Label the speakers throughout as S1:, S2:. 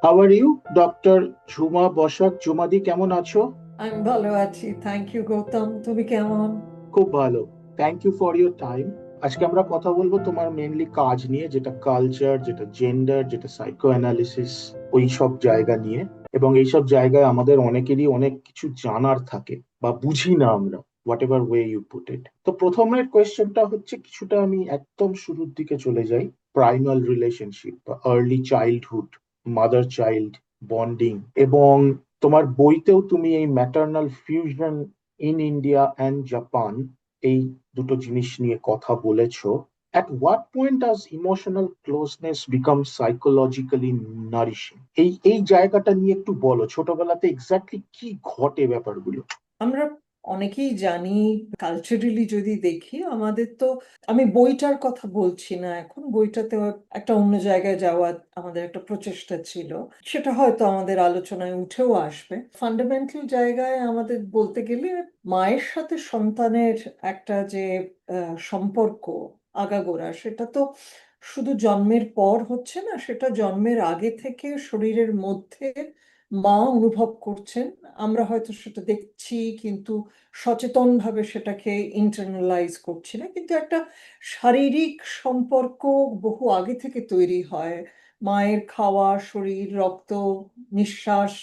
S1: How are you, doctor Jhuma Basak? ঝুমাদি, কেমন আছো?
S2: আমি ভালো আছি, থ্যাংক ইউ গৌতম। তুমি কেমন?
S1: খুব ভালো। Thank you for your time. আজকে আমরা কথা বলবো তোমার মেনলি কাজ নিয়ে, যেটা কালচার, যেটা জেন্ডার, যেটা সাইকো অ্যানালিসিস, ওই সব জায়গা নিয়ে। এবং এইসব জায়গায় আমাদের অনেকেরই অনেক কিছু জানার থাকে বা বুঝি না আমরা, whatever way you put it. তো প্রথমের কোয়েশ্চেনটা হচ্ছে, কিছুটা আমি একদম শুরুর দিকে চলে যাই। প্রাইমাল রিলেশনশিপ বা early childhood, mother child bonding. এবং তোমার বইতেও তুমি এই maternal fusion in India and Japan, এই দুটো জিনিস নিয়ে কথা বলেছো। At what point does emotional closeness become psychologically nourishing? এই জায়গাটা নিয়ে একটু বলো, ছোটবেলাতে এক্স্যাক্টলি কি ঘটে ব্যাপারগুলো।
S2: আমরা অনেকেই জানি, কালচারালি যদি দেখি আমাদের তো, আমি বইটার কথা বলছি না এখন, বইটাতে একটা অন্য জায়গায় যাওয়ার আমাদের একটা প্রচেষ্টা ছিল, সেটা হয়তো আমাদের আলোচনায় উঠেও আসবে। ফান্ডামেন্টাল জায়গায় আমাদের বলতে গেলে মায়ের সাথে সন্তানের একটা যে সম্পর্ক আগাগোড়া, সেটা তো শুধু জন্মের পর হচ্ছে না, সেটা জন্মের আগে থেকে শরীরের মধ্যে মা অনুভব করছেন। আমরা হয়তো সেটা দেখছি, কিন্তু সচেতনভাবে সেটাকে ইন্টারনালাইজ করছি না, কিন্তু একটা শারীরিক সম্পর্ক বহু আগে থেকে তৈরি হয়। মায়ের খাওয়া, শরীর, রক্ত, নিঃশ্বাস,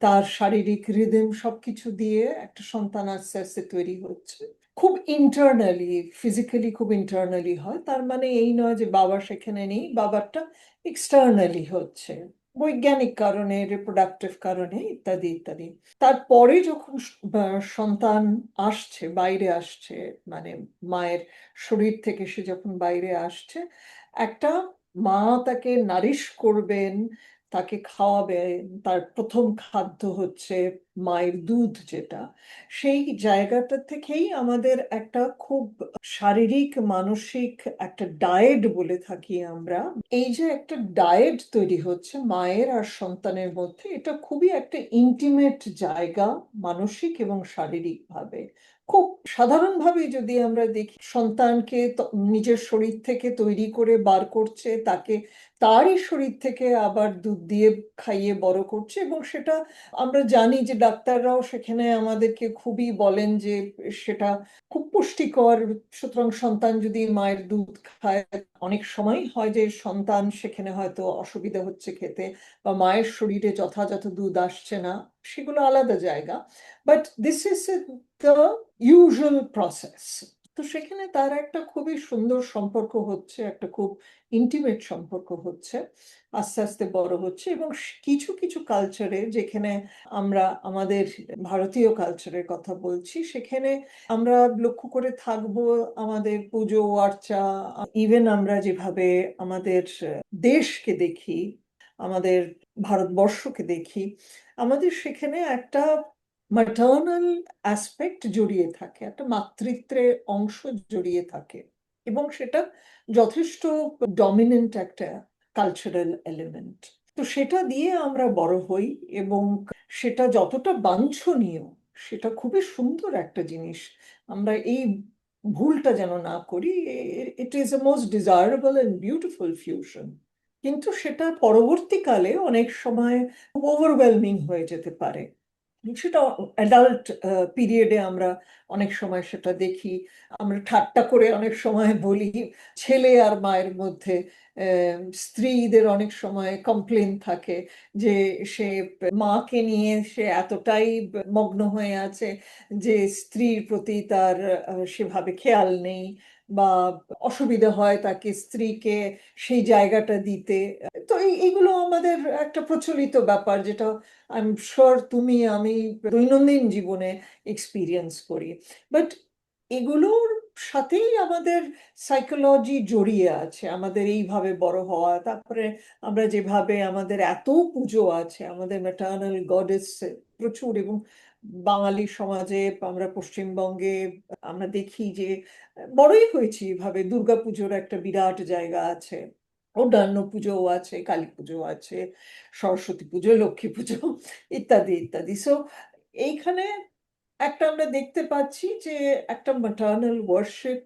S2: তার শারীরিক রিদম সবকিছু দিয়ে একটা সন্তান আস্তে আস্তে তৈরি হচ্ছে। খুব ইন্টারনালি, ফিজিক্যালি খুব ইন্টারনালি হয়। তার মানে এই নয় যে বাবা সেখানে নেই, বাবারটা এক্সটার্নালি হচ্ছে, বৈজ্ঞানিক কারণে, রিপ্রোডাক্টিভ কারণে, ইত্যাদি ইত্যাদি। তারপরে যখন সন্তান আসছে, বাইরে আসছে, মানে মায়ের শরীর থেকে সে যখন বাইরে আসছে, একটা মা তাকে নারিশ করবেন, তাকে খাওয়াবেন, তার প্রথম খাদ্য হচ্ছে মায়ের দুধ, যেটা সেই জায়গাটা থেকেই আমাদের একটা খুব শারীরিক মানসিক একটা ডায়েট বলে থাকি আমরা। এই যে একটা ডায়েট তৈরি হচ্ছে মায়ের আর সন্তানের মধ্যে, এটা খুবই একটা ইন্টিমেট জায়গা, মানসিক এবং শারীরিক ভাবে। খুব সাধারণভাবে যদি আমরা দেখি, সন্তানকে নিজের শরীর থেকে তৈরি করে বার করছে, তাকে তারই শরীর থেকে আবার দুধ দিয়ে খাইয়ে বড় করছে, এবং সেটা আমরা জানি যে ডাক্তাররাও সেখানে আমাদেরকে খুবই বলেন যে সেটা খুব পুষ্টিকর। সুতরাং সন্তান যদি মায়ের দুধ খায়, অনেক সময় হয় যে সন্তান সেখানে হয়তো অসুবিধা হচ্ছে খেতে, বা মায়ের শরীরে যথাযথ দুধ আসছে না, সেগুলো আলাদা জায়গা। But this is the usual process. তো সেখানে তার একটা খুবই সুন্দর সম্পর্ক হচ্ছে, একটা খুব ইন্টিমেট সম্পর্ক হচ্ছে, আস্তে আস্তে বড় হচ্ছে। এবং কিছু কিছু কালচারে, যেখানে আমরা আমাদের ভারতীয় কালচারের কথা বলছি, সেখানে আমরা লক্ষ্য করে থাকবো আমাদের পুজো আর্চা, ইভেন আমরা যেভাবে আমাদের দেশকে দেখি, আমাদের ভারতবর্ষকে দেখি, আমাদের সেখানে একটা ম্যাটার্নাল অ্যাসপেক্ট জড়িয়ে থাকে, একটা মাতৃত্বের অংশ জড়িয়ে থাকে, এবং সেটা যথেষ্ট ডমিনেন্ট একটা কালচারাল এলিমেন্ট। তো সেটা দিয়ে আমরা বড় হই, এবং সেটা যতটা বাঞ্ছনীয়, সেটা খুবই সুন্দর একটা জিনিস। আমরা এই ভুলটা যেন না করি। It is a most desirable and beautiful fusion, কিন্তু সেটা পরবর্তীকালে অনেক সময় ওভারওয়েলমিং হয়ে যেতে পারে। সেটা অ্যাডাল্ট পিরিয়ডে আমরা অনেক সময় সেটা দেখি। আমরা ঠাট্টা করে অনেক সময় বলি, ছেলে আর মায়ের মধ্যে স্ত্রীদের অনেক সময় কমপ্লেন থাকে যে সে মাকে নিয়ে সে এতটাই মগ্ন হয়ে আছে যে স্ত্রীর প্রতি তার সেভাবে খেয়াল নেই, বা অসুবিধা হয় তাকে স্ত্রীকে সেই জায়গাটা দিতে। তো এইগুলো আমাদের একটা প্রচলিত ব্যাপার, যেটা আই এম শিওর তুমি আমি দৈনন্দিন জীবনে এক্সপিরিয়েন্স করি। বাট এগুলোর সাথেই আমাদের সাইকোলজি জড়িয়ে আছে, আমাদের এইভাবে বড় হওয়া। তারপরে আমরা যেভাবে, আমাদের এত পুজো আছে, আমাদের ম্যাটার্নাল গডেস প্রচুর। এবং বাঙালি সমাজে, আমরা পশ্চিমবঙ্গে আমরা দেখি যে বড়ই হয়েছি এভাবে, দুর্গাপুজোর একটা বিরাট জায়গা আছে, অন্যান্য পুজোও আছে, কালী পুজো আছে, সরস্বতী পুজো, লক্ষ্মী পুজো, ইত্যাদি ইত্যাদি। সো এইখানে একটা আমরা দেখতে পাচ্ছি যে একটা ম্যাটার্নাল ওয়ার্শিপ,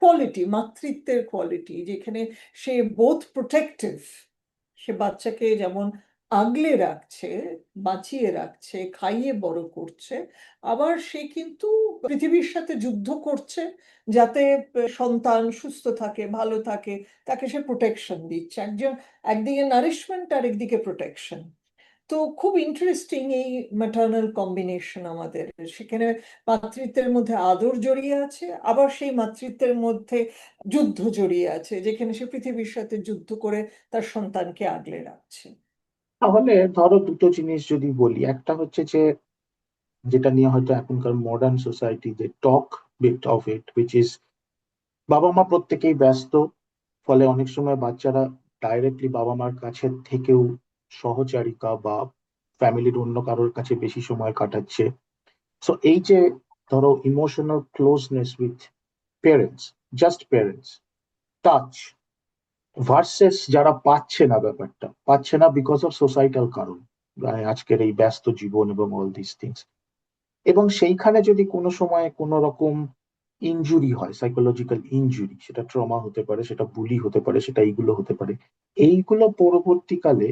S2: কোয়ালিটি, মাতৃত্বের কোয়ালিটি, যেখানে সে বোথ প্রোটেক্টিভ, সে বাচ্চাকে যেমন আগলে রাখছে, বাঁচিয়ে রাখছে, খাইয়ে বড় করছে, আবার সে কিন্তু পৃথিবীর সাথে যুদ্ধ করছে যাতে সন্তান সুস্থ থাকে, ভালো থাকে, তাকে সে প্রোটেকশন দিচ্ছে। একদিকে নারিশমেন্ট আর একদিকে প্রোটেকশন। তো খুব ইন্টারেস্টিং এই ম্যাটার্নাল কম্বিনেশন আমাদের। সেখানে মাতৃত্বের মধ্যে আদর জড়িয়ে আছে, আবার সেই মাতৃত্বের মধ্যে যুদ্ধ জড়িয়ে আছে, যেখানে সে পৃথিবীর সাথে যুদ্ধ করে তার সন্তানকে আগলে রাখছে।
S1: তাহলে ধরো দুটো জিনিস যদি বলি, একটা হচ্ছে যে যেটা নিয়ে হয়তো এখনকার মডার্ন সোসাইটি যে talk bit of it which is, বাবা মা প্রত্যেকেই ব্যস্ত, ফলে অনেক সময় বাচ্চারা ডাইরেক্টলি বাবা মার কাছে থেকেও সহচারিকা বা ফ্যামিলির অন্য কারোর কাছে বেশি সময় কাটাচ্ছে। সো এই যে ধরো emotional closeness with parents, just parents, touch, versus যারা পাচ্ছে না, ব্যাপারটা পাচ্ছে না বিকজ অফ সোসাইটাল কারণ, মানে আজকের এই ব্যস্ত জীবন এবং অল দিস থিংস। এবং সেইখানে যদি কোনো সময় কোনো রকম ইনজুরি হয়, সাইকোলজিক্যাল ইনজুরি, সেটা ট্রমা হতে পারে, সেটা বুলি হতে পারে, সেটা এইগুলো হতে পারে, এইগুলো পরবর্তীকালে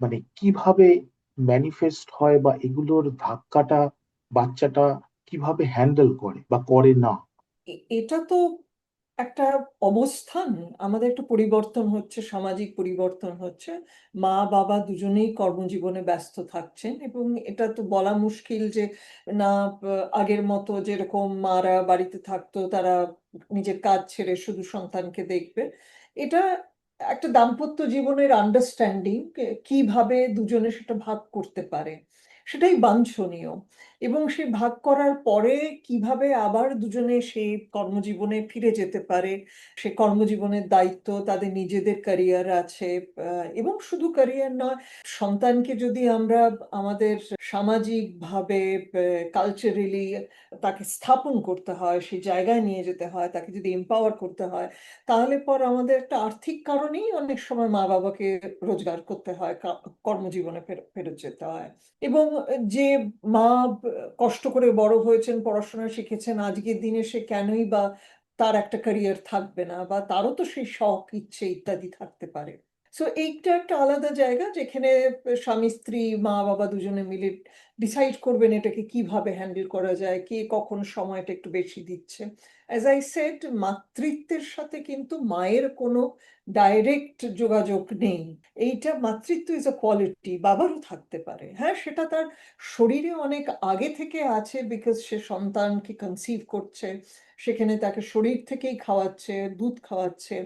S1: মানে কিভাবে ম্যানিফেস্ট হয় বা এগুলোর ধাক্কাটা বাচ্চাটা কিভাবে হ্যান্ডেল করে বা করে না?
S2: এটা তো একটা অবস্থান। আমাদের একটা পরিবর্তন হচ্ছে, সামাজিক পরিবর্তন হচ্ছে। মা বাবা দুজনেই কর্মজীবনে ব্যস্ত থাকছেন, এবং এটা তো বলা মুশকিল যে না, আগের মতো যেরকম মারা বাড়িতে থাকতো, তারা নিজের কাজ ছেড়ে শুধু সন্তানকে দেখবে। এটা একটা দাম্পত্য জীবনের আন্ডারস্ট্যান্ডিং কিভাবে দুজনে সেটা ভাগ করতে পারে, সেটাই বাঞ্ছনীয়। এবং সেই ভাগ করার পরে কিভাবে আবার দুজনে সেই কর্মজীবনে ফিরে যেতে পারে, সে কর্মজীবনের দায়িত্ব, তাদের নিজেদের ক্যারিয়ার আছে। এবং শুধু ক্যারিয়ার নয়, সন্তানকে যদি আমরা আমাদের সামাজিকভাবে, কালচারালি তাকে স্থাপন করতে হয়, সেই জায়গায় নিয়ে যেতে হয়, তাকে যদি এম্পাওয়ার করতে হয়, তাহলে পর আমাদের একটা আর্থিক কারণেই অনেক সময় মা বাবাকে রোজগার করতে হয়, কর্মজীবনে ফেরত যেতে হয়। এবং যে মা কষ্ট করে বড় হয়েছেন, পড়াশোনা শিখেছেন, আজকের দিনে সে কেনই বা তার একটা ক্যারিয়ার থাকবে না, বা তারও তো সেই শখ, ইচ্ছে ইত্যাদি থাকতে পারে। সো এইটা একটা আলাদা জায়গা, যেখানে স্বামী স্ত্রী মা বাবা দুজনে মিলে ডিসাইড করবেন এটাকে কিভাবে হ্যান্ডেল করা যায়, কে কখন সময়টা একটু বেশি দিচ্ছে। অ্যাজ আই সেড, মাতৃত্বের সাথে কিন্তু মায়ের কোনো ডাইরেক্ট যোগাযোগ নেই। এইটা, মাতৃত্ব ইজ আ কোয়ালিটি, বাবারও থাকতে পারে, হ্যাঁ, সেটা তার শরীরে অনেক আগে থেকে আছে, বিকজ সে সন্তানকে কনসিভ করছে, সেখানে তাকে শরীর থেকেই খাওয়াচ্ছে, দুধ খাওয়াচ্ছে।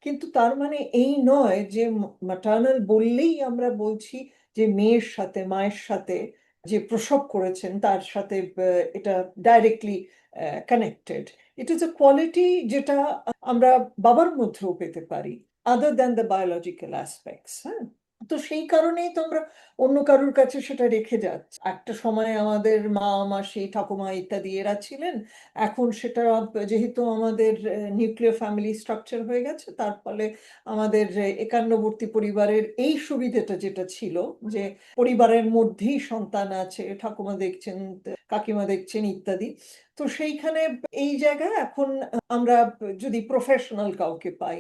S2: কিন্তু তার মানে এই নয় যে ম্যাটার্নাল বললেই আমরা বলছি যে মেয়ের সাথে, মায়ের সাথে যে প্রসব করেছেন তার সাথে এটা directly connected. It is a quality যেটা আমরা বাবার মধ্যেও পেতে পারি, other than the biological aspects. হ্যাঁ, তো সেই কারণেই তো আমরা অন্য কারুর কাছে সেটা রেখে যাচ্ছি। একটা সময় আমাদের মা, মাসি, ঠাকুমা ইত্যাদি এরা ছিলেন। এখন সেটা যেহেতু আমাদের নিউক্লিয়ার ফ্যামিলি স্ট্রাকচার হয়ে গেছে, তার ফলে আমাদের একান্নবর্তী পরিবারের এই সুবিধাটা যেটা ছিল, যে পরিবারের মধ্যেই সন্তান আছে, ঠাকুমা দেখছেন, কাকিমা দেখছেন ইত্যাদি। তো সেইখানে এই জায়গায় এখন আমরা যদি প্রফেশনাল কাউকে পাই,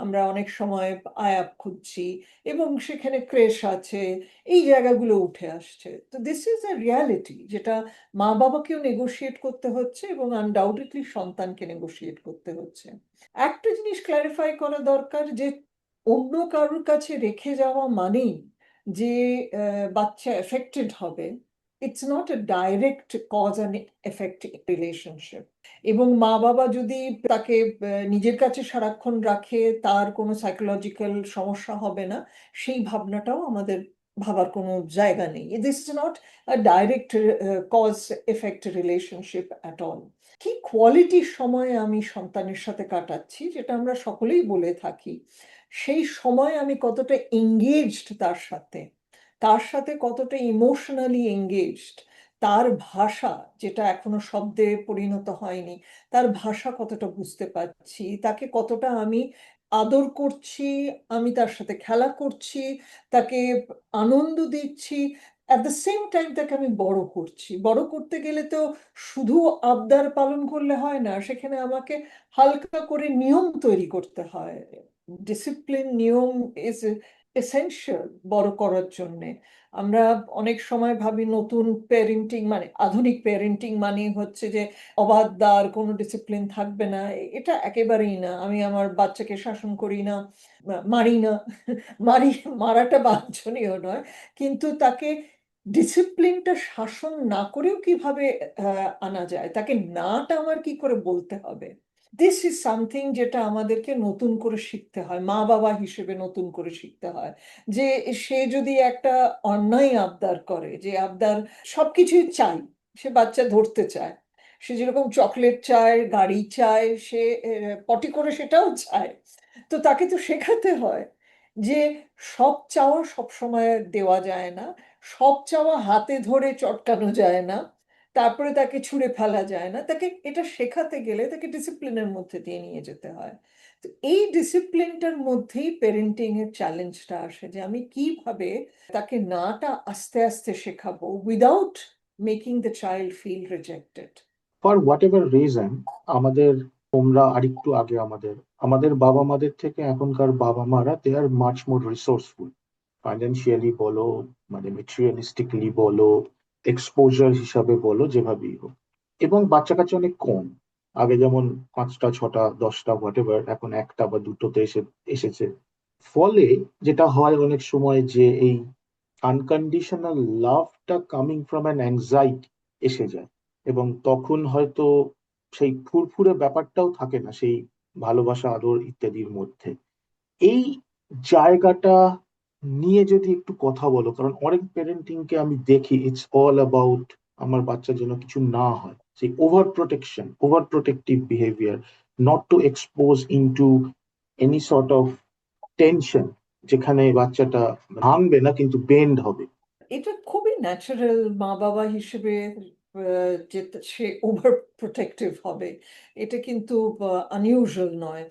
S2: আমরা অনেক সময় আয়াপ খুঁজছি, এবং সেখানে ক্রেশ আছে, এই জায়গাগুলো উঠে আসছে। তো দিস ইজ আ রিয়ালিটি, যেটা মা বাবাকেও নেগোশিয়েট করতে হচ্ছে, এবং আনডাউটেডলি সন্তানকে নেগোশিয়েট করতে হচ্ছে। একটা জিনিস ক্ল্যারিফাই করা দরকার, যে অন্য কারোর কাছে রেখে যাওয়া মানেই যে বাচ্চা এফেক্টেড হবে, it's not a direct cause and effect relationship. এবং মা বাবা যদি তাকে নিজের কাছে সারাক্ষণ রাখে, তার কোনো সাইকোলজিক্যাল সমস্যা হবে না, সেই ভাবনাটাও আমাদের ভাবার কোনো জায়গা নেই। This is not a direct cause effect relationship at all. কি কোয়ালিটির সময় আমি সন্তানের সাথে কাটাচ্ছি, যেটা আমরা সকলেই বলে থাকি, সেই সময় আমি কতটা এঙ্গেজড তার সাথে, তার সাথে কতটা ইমোশনালি এঙ্গেজড, তার ভাষা যেটা এখনো শব্দে পরিণত হয়নি, তার ভাষা কতটা বুঝতে পারছি, তাকে কতটা আমি আদর করছি, আমি তার সাথে খেলা করছি, তাকে আনন্দ দিচ্ছি, অ্যাট দ্য সেম টাইম তাকে আমি বড় করছি। বড় করতে গেলে তো শুধু আবদার পালন করলে হয় না, সেখানে আমাকে হালকা করে নিয়ম তৈরি করতে হয়। ডিসিপ্লিন, নিয়ম ইজ এসেনশিয়াল বড় করার জন্যে। আমরা অনেক সময় ভাবি নতুন প্যারেন্টিং মানে আধুনিক প্যারেন্টিং মানে হচ্ছে যে অবাধ্যতার কোনো ডিসিপ্লিন থাকবে না। এটা একেবারেই না। আমি আমার বাচ্চাকে শাসন করি না, মারি না। মারি, মারাটা বাঞ্ছনীয় নয়, কিন্তু তাকে ডিসিপ্লিনটা শাসন না করেও কিভাবে আনা যায়, তাকে নাটা আমার কি করে বলতে হবে, দিস ইজ সামথিং যেটা আমাদেরকে নতুন করে শিখতে হয়, মা বাবা হিসেবে নতুন করে শিখতে হয়। যে সে যদি একটা অন্যায় আবদার করে, যে আবদার সবকিছুই চাই, সে বাচ্চা ধরতে চায়, সে যেরকম চকলেট চায়, গাড়ি চায়, সে পটি করে সেটাও চায়, তো তাকে তো শেখাতে হয় যে সব চাওয়া সব সময় দেওয়া যায় না, সব চাওয়া হাতে ধরে চটকানো যায় না, তারপরে তাকে ছুঁড়ে ফেলা যায় না। তাকে এটা শেখাতে গেলে তাকে ডিসিপ্লিনের মধ্যে দিয়ে নিয়ে যেতে হয়। তো এই ডিসিপ্লিনটার মধ্যেই পেরেন্টিং এর চ্যালেঞ্জটা আসে, যে আমি কিভাবে তাকে নাটা আস্তে আস্তে শেখাবো without making the child feel rejected.
S1: For whatever reason, আমাদের, তোমরা আরেকটু আগে আমাদের আমাদের বাবা মাদের থেকে এখনকার বাবা মারা they are much more resourceful, financially বলো, মানে মেটেরিয়ালিস্টিকলি বলো, এক্সপোজার হিসাবে বলো, যেভাবেই হোক। এবং বাচ্চা কাচ্চা অনেক কম। আগে যেমন 5টা 6টা 10টা হোয়াট এভার, এখন একটা বা দুটোতে এসেছে। ফলে যেটা হয় অনেক সময় যে এই আনকন্ডিশনাল লাভটা কামিং ফ্রম অ্যান অ্যাংজাইটি এসে যায়। এবং তখন হয়তো সেই ফুরফুরে ব্যাপারটাও থাকে না সেই ভালোবাসা আদর ইত্যাদির মধ্যে। এই জায়গাটা নিয়ে যদি একটু কথা বলো, কারণ অনেক প্যারেন্টিং কে আমি দেখি ইটস অল অ্যাবাউট আমার বাচ্চা যেন কিছু না হয়, সেই over protection, over protective behaviour, not to expose into any sort of tension, যেখানে বাচ্চাটা ভাঙবে না কিন্তু বেন্ড হবে।
S2: এটা খুবই ন্যাচারাল মা বাবা হিসেবে, যে সে ওভার প্রোটেক্টিভ হবে, এটা কিন্তু আনইউজুয়াল নয়।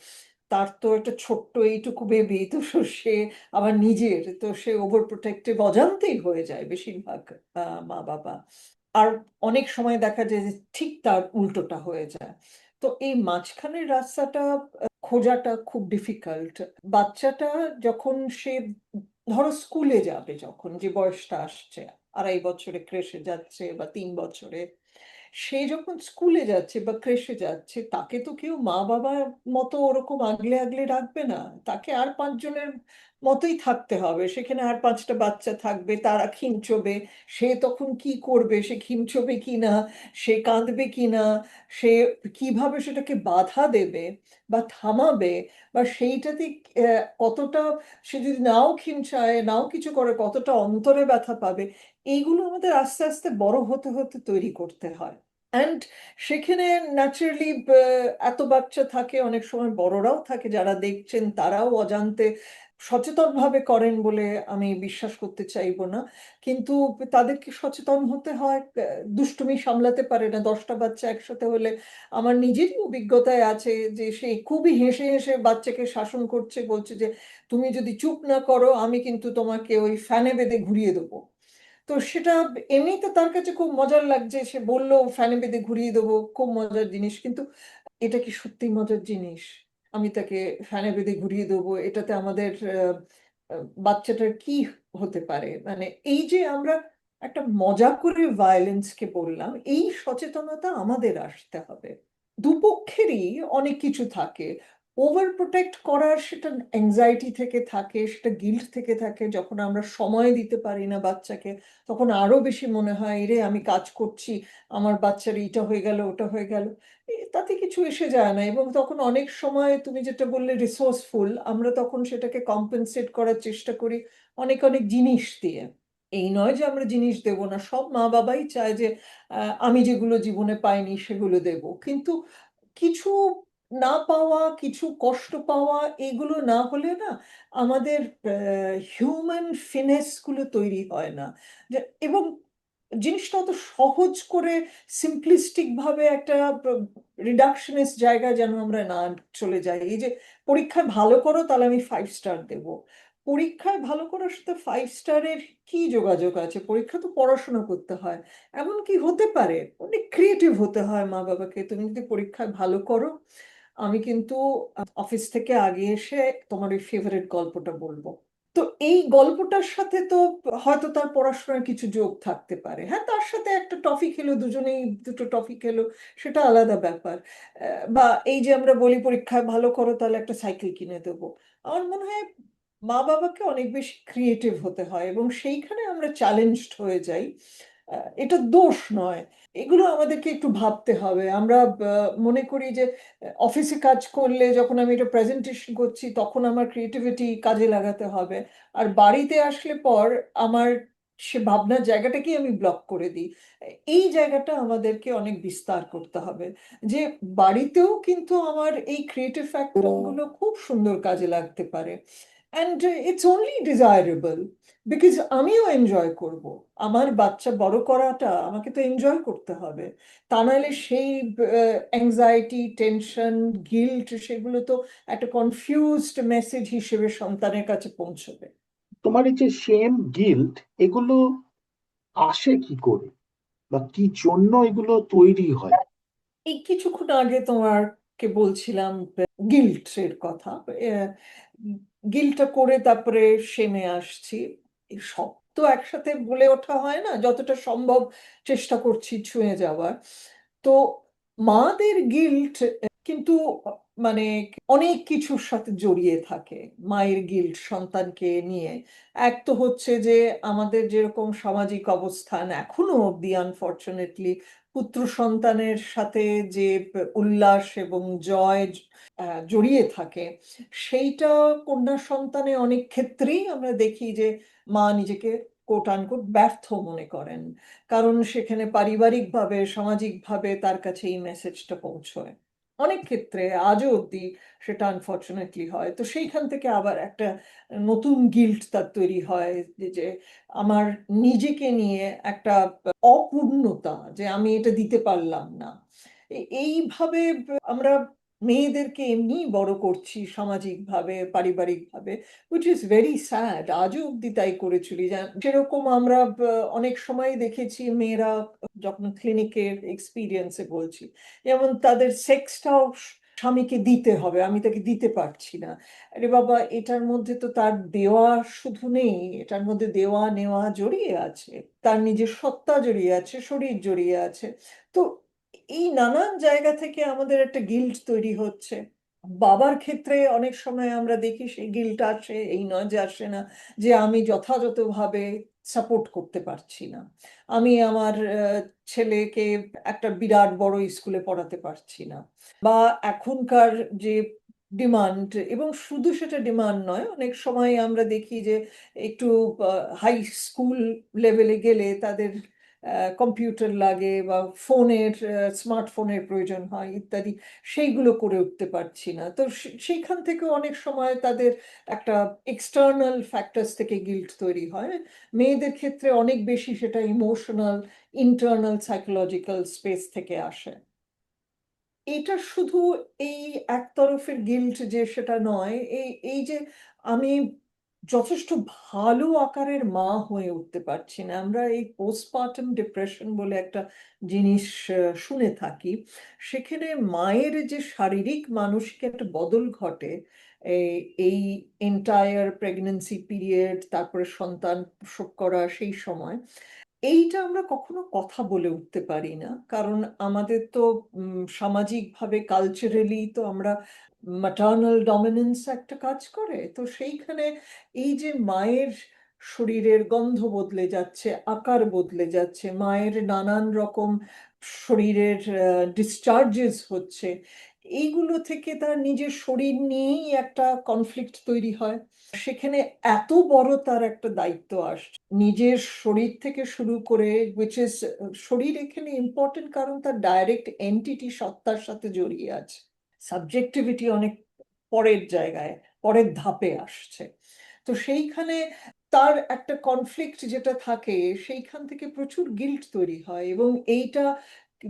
S2: তার তো একটা ছোট্ট এইটুকু বেবি, তো সে আবার নিজের, তো সে ওভার প্রোটেক্টিভ অজান্তেই হয়ে যায় বেশিরভাগ মা বাবা। আর অনেক সময় দেখা যায় যে ঠিক তার উল্টোটা হয়ে যায়। তো এই মাঝখানের রাস্তাটা খোঁজাটা খুব ডিফিকাল্ট। বাচ্চাটা যখন সে ধরো স্কুলে যাবে, যখন যে বয়সটা আসছে, 2.5 বছরে ক্রেশে যাচ্ছে বা 3 বছরে, সে যখন স্কুলে যাচ্ছে বা ক্রেশে যাচ্ছে, তাকে তো কেউ মা বাবার মতো ওরকম আগলে আগলে রাখবে না। তাকে আর 5 জনের মতোই থাকতে হবে, সেখানে আর 5টা বাচ্চা থাকবে, তারা খিমচবে। সে তখন কি করবে, সে খিমচবে কিনা, সে কাঁদবে কিনা, সে কিভাবে সেটাকে বাধা দেবে বা থামাবে, বা সেইটাতে কতটা, সে যদি নাও খিমচায় নাও কিছু করে কতটা অন্তরে ব্যথা পাবে, এইগুলো আমাদের আস্তে আস্তে বড় হতে হতে তৈরি করতে হয়। অ্যান্ড সেখানে ন্যাচারালি এত বাচ্চা থাকে, অনেক সময় বড়রাও থাকে যারা দেখছেন, তারাও অজান্তে সচেতনভাবে করেন বলে আমি বিশ্বাস করতে চাইবো না, কিন্তু তাদেরকে সচেতন হতে হয়। দুষ্টুমি সামলাতে পারে না 10টা বাচ্চা একসাথে হলে। আমার নিজেরই অভিজ্ঞতায় আছে যে সে খুবই হেসে হেসে বাচ্চাকে শাসন করছে, বলছে যে তুমি যদি চুপ না করো আমি কিন্তু তোমাকে ওই ফ্যানে বেঁধে ঘুরিয়ে দেবো। তো সেটা এমনিতে তার কাছে খুব মজার লাগছে, সে বললো ফ্যানে বেঁধে ঘুরিয়ে দেবো, খুব মজার জিনিস, কিন্তু এটা কি সত্যি মজার জিনিস? আমি তাকে ফ্যানে বেঁধে ঘুরিয়ে দেবো, এটাতে আমাদের বাচ্চাটার কি হতে পারে? মানে এই যে আমরা একটা মজা করে ভায়োলেন্সকে বললাম, এই সচেতনতা আমাদের আসতে হবে। দুপক্ষেরই অনেক কিছু থাকে। ওভার প্রোটেক্ট করার সেটা অ্যাংজাইটি থেকে থাকে, সেটা গিল্ট থেকে থাকে। যখন আমরা সময় দিতে পারি না বাচ্চাকে, তখন আরো বেশি মনে হয় রে আমি কাজ করছি, আমার বাচ্চার এইটা হয়ে গেল ওটা হয়ে গেল। তাতে কিছু এসে যায় না। এবং তখন অনেক সময় তুমি যেটা বললে রিসোর্সফুল, আমরা তখন সেটাকে কম্পেনসেট করার চেষ্টা করি অনেক অনেক জিনিস দিয়ে। এই নয় যে আমরা জিনিস দেব না, সব মা বাবাই চায় যে আমি যেগুলো জীবনে পাইনি সেগুলো দেব, কিন্তু কিছু না পাওয়া, কিছু কষ্ট পাওয়া, এগুলো না হলে না আমাদের হিউম্যান ফিনেস গুলো তৈরি হয় না। এবং জিনিসটা অত সহজ করে সিম্পলিস্টিক ভাবে একটা রিডাকশনিস্ট জায়গায় যেন আমরা না চলে যাই। এই যে পরীক্ষায় ভালো করো তাহলে আমি 5 স্টার দেব, পরীক্ষায় ভালো করার সাথে 5 স্টারের কি যোগাযোগ আছে? পরীক্ষা তো পড়াশোনা করতে হয়। এমন কি হতে পারে? অনেক ক্রিয়েটিভ হতে হয় মা বাবাকে, তুমি যদি পরীক্ষায় ভালো করো আমি কিন্তু অফিস থেকে আগে এসে তোমার ওই ফেভারিট গল্পটা বলবো। তো এই গল্পটার সাথে তো হয়তো তার পড়াশোনার কিছু যোগ থাকতে পারে, হ্যাঁ, তার সাথে একটা টফি খেলো, দুজনেই দুটো টফি খেলো, সেটা আলাদা ব্যাপার। বা এই যে আমরা বলি পরীক্ষায় ভালো করো তাহলে একটা সাইকেল কিনে দেবো, আমার মনে হয় মা বাবাকে অনেক বেশি ক্রিয়েটিভ হতে হয় এবং সেইখানে আমরা চ্যালেঞ্জড হয়ে যাই। এটা দোষ নয়, এগুলো আমাদেরকে একটু ভাবতে হবে। আমরা মনে করি যে অফিসে কাজ করলে যখন আমি এটা প্রেজেন্টেশন করছি তখন আমার ক্রিয়েটিভিটি কাজে লাগাতে হবে, আর বাড়িতে আসলে পর আমার সে ভাবনার জায়গাটাকেই আমি ব্লক করে দিই। এই জায়গাটা আমাদেরকে অনেক বিস্তার করতে হবে, যে বাড়িতেও কিন্তু আমার এই ক্রিয়েটিভ ফ্যাক্টরগুলো খুব সুন্দর কাজে লাগতে পারে। And it's only desirable because আমিও এনজয় করব। আমার বাচ্চা বড় করাটা আমাকে তো এনজয় করতে হবে, তা নাহলে সেই অ্যাংজাইটি, টেনশন, গিল্ট, সেগুলো তো একটা কনফিউজড মেসেজ হিসেবে সন্তানের কাছে পৌঁছবে।
S1: তোমার এই যে শেম, গিল্ট, এগুলো আসে কি করে বা কি জন্য এগুলো তৈরি হয়?
S2: এই কিছুক্ষণ আগে তোমাকে বলছিলাম গিল্টের কথা। গিল্টটা করে তারপরে সেমে আসছি। এই সব তো একসাথে বলে ওঠা হয় না, যতটা সম্ভব চেষ্টা করছি ছুঁয়ে যাওয়ার। তো মাদের গিল্ট কিন্তু মানে অনেক কিছুর সাথে জড়িয়ে থাকে। মায়ের গিল্ট সন্তানকে নিয়ে এক তো হচ্ছে যে আমাদের যেরকম সামাজিক অবস্থান এখনো অব্দি আনফরচুনেটলি পুত্র সন্তানের সাথে যে উল্লাস এবং জয় জড়িয়ে থাকে, সেইটা কন্যা সন্তানে অনেক ক্ষেত্রেই আমরা দেখি যে মা নিজেকে কোট আনকোট ব্যর্থ মনে করেন, কারণ সেখানে পারিবারিকভাবে সামাজিকভাবে তার কাছে এই মেসেজটা পৌঁছয়। অনেক ক্ষেত্রে আজও অব্দি সেটা আনফরচুনেটলি হয়। তো সেইখান থেকে আবার একটা নতুন গিল্ট তার তৈরি হয়, যে আমার নিজেকে নিয়ে একটা অপূর্ণতা, যে আমি এটা দিতে পারলাম না। এইভাবে আমরা মেয়েদেরকে এমনি বড় করছি সামাজিকভাবে, পারিবারিকভাবে, উইচ ইজ ভেরি স্যাড। আজও অব্দি তাই করে চলি। সেরকম আমরা অনেক সময় দেখেছি মেয়েরা, যখন ক্লিনিকের এক্সপিরিয়েন্সে বলছি, যেমন তাদের সেক্সটাও স্বামীকে দিতে হবে, আমি তাকে দিতে পারছি না। আরে বাবা, এটার মধ্যে তো তার দেওয়া শুধু নেই, এটার মধ্যে দেওয়া নেওয়া জড়িয়ে আছে, তার নিজের সত্তা জড়িয়ে আছে, শরীর জড়িয়ে আছে। তো এই নানান জায়গা থেকে আমাদের একটা গিল্ট তৈরি হচ্ছে। বাবার ক্ষেত্রে অনেক সময় আমরা দেখি সেই গিল্ট আসে, এই নয় যে আসে না, যে আমি যথাযথভাবে সাপোর্ট করতে পারছি না, আমি আমার ছেলেকে একটা বিরাট বড় স্কুলে পড়াতে পারছি না। বা এখনকার যে ডিমান্ড, এবং শুধু সেটা ডিমান্ড নয়, অনেক সময় আমরা দেখি যে একটু হাই স্কুল লেভেলে গেলে তাদের কম্পিউটার লাগে বা ফোনের, স্মার্টফোনের প্রয়োজন হয় ইত্যাদি, সেইগুলো করে উঠতে পারছি না। তো সেইখান থেকে অনেক সময় তাদের একটা এক্সটার্নাল ফ্যাক্টরস থেকে গিল্ট তৈরি হয়। মেয়েদের ক্ষেত্রে অনেক বেশি সেটা ইমোশনাল, ইন্টারনাল সাইকোলজিক্যাল স্পেস থেকে আসে। এটা শুধু এই একতরফের গিল্ট যে সেটা নয়, এই এই যে আমি যথেষ্ট ভালো আকারের মা হয়ে উঠতে পারছি না। আমরা এই পোস্টপার্টাম ডিপ্রেশন বলে একটা জিনিস শুনে থাকি। সেখানে মায়ের যে শারীরিক মানসিক একটা বদল ঘটে এই এই এন্টায়ার প্রেগন্যান্সি পিরিয়ড, তারপরে সন্তান প্রসব করা সেই সময়, এইটা আমরা কখনো কথা বলে উঠতে পারি না, কারণ আমাদের তো সামাজিকভাবে কালচারালি তো আমরা ম্যাটার্নাল ডমিনেন্স একটা কাজ করে। তো সেইখানে এই যে মায়ের শরীরের গন্ধ বদলে যাচ্ছে, আকার বদলে যাচ্ছে, মায়ের নানান রকম শরীরের ডিসচার্জেস হচ্ছে, এইগুলো থেকে তার নিজের শরীর নিয়েই একটা কনফ্লিক্ট তৈরি হয়। সেখানে এত বড় তার একটা দায়িত্ব আসছে নিজের শরীর থেকে শুরু করে, উইচ ইজ, শরীর এখানে ইম্পর্টেন্ট কারণ তার ডাইরেক্ট এন্টিটি সত্তার সাথে জড়িয়ে আছে। সাবজেক্টিভিটি অনেক পরের জায়গায়, পরের ধাপে আসছে। তো সেইখানে তার একটা কনফ্লিক্ট যেটা থাকে, সেইখান থেকে প্রচুর গিল্ট তৈরি হয়, এবং এইটা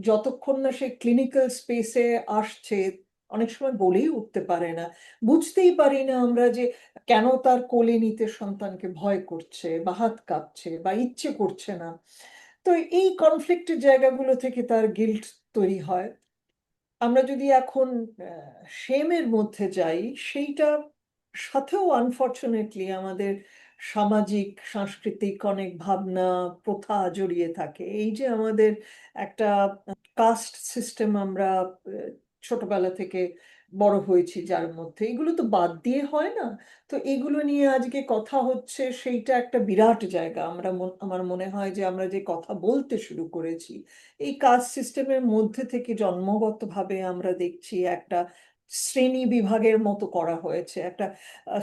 S2: যতক্ষণ না সে ক্লিনিক্যাল স্পেসে আসছে অনেক সময় বলেই উঠতে পারে না। বুঝতেই পারি না আমরা যে কেন তার কোলে নিতে সন্তানকে ভয় করছে বা হাত কাঁপছে বা ইচ্ছে করছে না। তো এই কনফ্লিক্টের জায়গাগুলো থেকে তার গিল্ট তৈরি হয়। আমরা যদি এখন শেমের মধ্যে যাই, সেইটা সাথেও আনফর্চুনেটলি আমাদের সামাজিক সাংস্কৃতিক অনেক ভাবনা প্রথা জড়িয়ে থাকে। এই যে আমাদের একটা কাস্ট সিস্টেম আমরা ছোটবেলা থেকে বড় হয়েছি যার মধ্যে, এগুলো তো বাদ দিয়ে হয় না। তো এগুলো নিয়ে আজকে কথা হচ্ছে, সেইটা একটা বিরাট জায়গা। আমার মনে হয় যে আমরা যে কথা বলতে শুরু করেছি, এই কাস্ট সিস্টেমের মধ্যে থেকে জন্মগতভাবে আমরা দেখছি একটা শ্রেণী বিভাগের মতো করা হয়েছে, একটা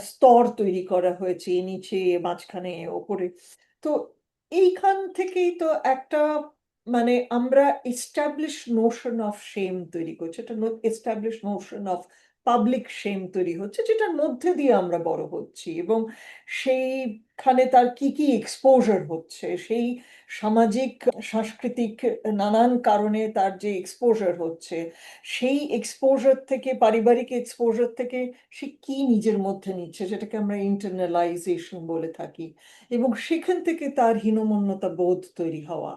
S2: স্তর তৈরি করা হয়েছে, নিচে, মাঝখানে, ওপরে। তো এইখান থেকেই তো একটা মানে আমরা এস্টাবলিশ নোশন অফ শেম তৈরি করছি, একটা establish Notion of public shame তৈরি হচ্ছে, যেটার মধ্যে দিয়ে আমরা বড় হচ্ছি। এবং সেইখানে তার কি কি এক্সপোজার হচ্ছে, সেই সামাজিক সাংস্কৃতিক নানান কারণে তার যে এক্সপোজার হচ্ছে, সেই এক্সপোজার থেকে, পারিবারিক এক্সপোজার থেকে সে কি নিজের মধ্যে নিচ্ছে, যেটাকে আমরা ইন্টারনালাইজেশন বলে থাকি। এবং সেখান থেকে তার হীনমন্যতা বোধ তৈরি হওয়া,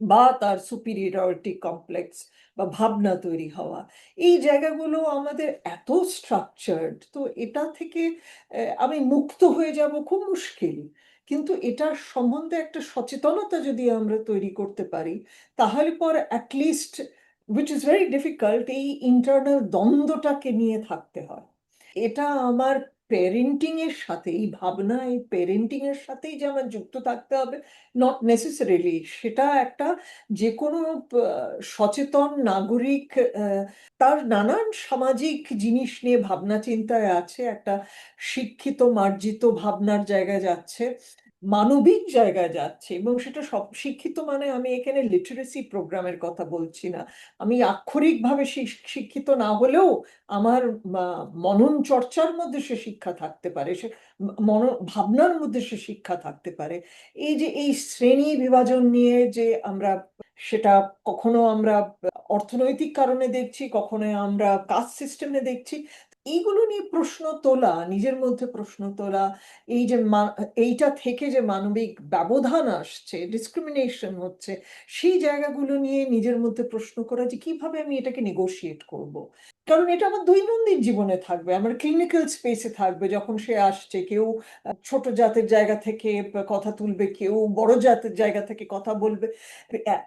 S2: বা তার সুপিরিয়রিটি কমপ্লেক্স বা ভাবনা তৈরি হওয়া, এই জায়গাগুলো আমাদের এত স্ট্রাকচার্ড। তো এটা থেকে আমি মুক্ত হয়ে যাব খুব মুশকিল। কিন্তু এটার সম্বন্ধে একটা সচেতনতা যদি আমরা তৈরি করতে পারি, তাহলে পর at least, which is very difficult, এই ইন্টারনাল দ্বন্দ্বটাকে নিয়ে থাকতে হয়। এটা আমার প্যারেন্টিং এর সাথে, এই ভাবনা, এই প্যারেন্টিং এর সাথেই যে আমার যুক্ত থাকতে হবে, নট নেসেসারিলি। সেটা একটা যে কোনো সচেতন নাগরিক তার নানান সামাজিক জিনিস নিয়ে ভাবনা চিন্তায় আছে, একটা শিক্ষিত মার্জিত ভাবনার জায়গায় যাচ্ছে, মানবিক জায়গায় যাচ্ছে। এবং সেটা সব শিক্ষিত মানে আমি এখানে লিটারেসি প্রোগ্রামের কথা বলছি না। আমি আক্ষরিকভাবে শিক্ষিত না হলেও আমার মনন চর্চার মধ্যে সে শিক্ষা থাকতে পারে, সে মন ভাবনার মধ্যে সে শিক্ষা থাকতে পারে। এই যে এই শ্রেণী বিভাজন নিয়ে যে আমরা, সেটা কখনো আমরা অর্থনৈতিক কারণে দেখছি, কখনো আমরা কাস্ট সিস্টেমে দেখছি, এইগুলো নিয়ে প্রশ্ন তোলা, নিজের মধ্যে প্রশ্ন তোলা, এই যে এইটা থেকে যে মানবিক ব্যবধান আসছে, ডিসক্রিমিনেশন হচ্ছে, সেই জায়গাগুলো নিয়ে নিজের মধ্যে প্রশ্ন করা যে কিভাবে আমি এটাকে নেগোশিয়েট করব। কারণ এটা আমার দৈনন্দিন জীবনে থাকবে, আমার ক্লিনিক্যাল স্পেসে থাকবে। যখন সে আসছে, কেউ ছোট জাতের জায়গা থেকে কথা তুলবে, কেউ বড় জাতের জায়গা থেকে কথা বলবে,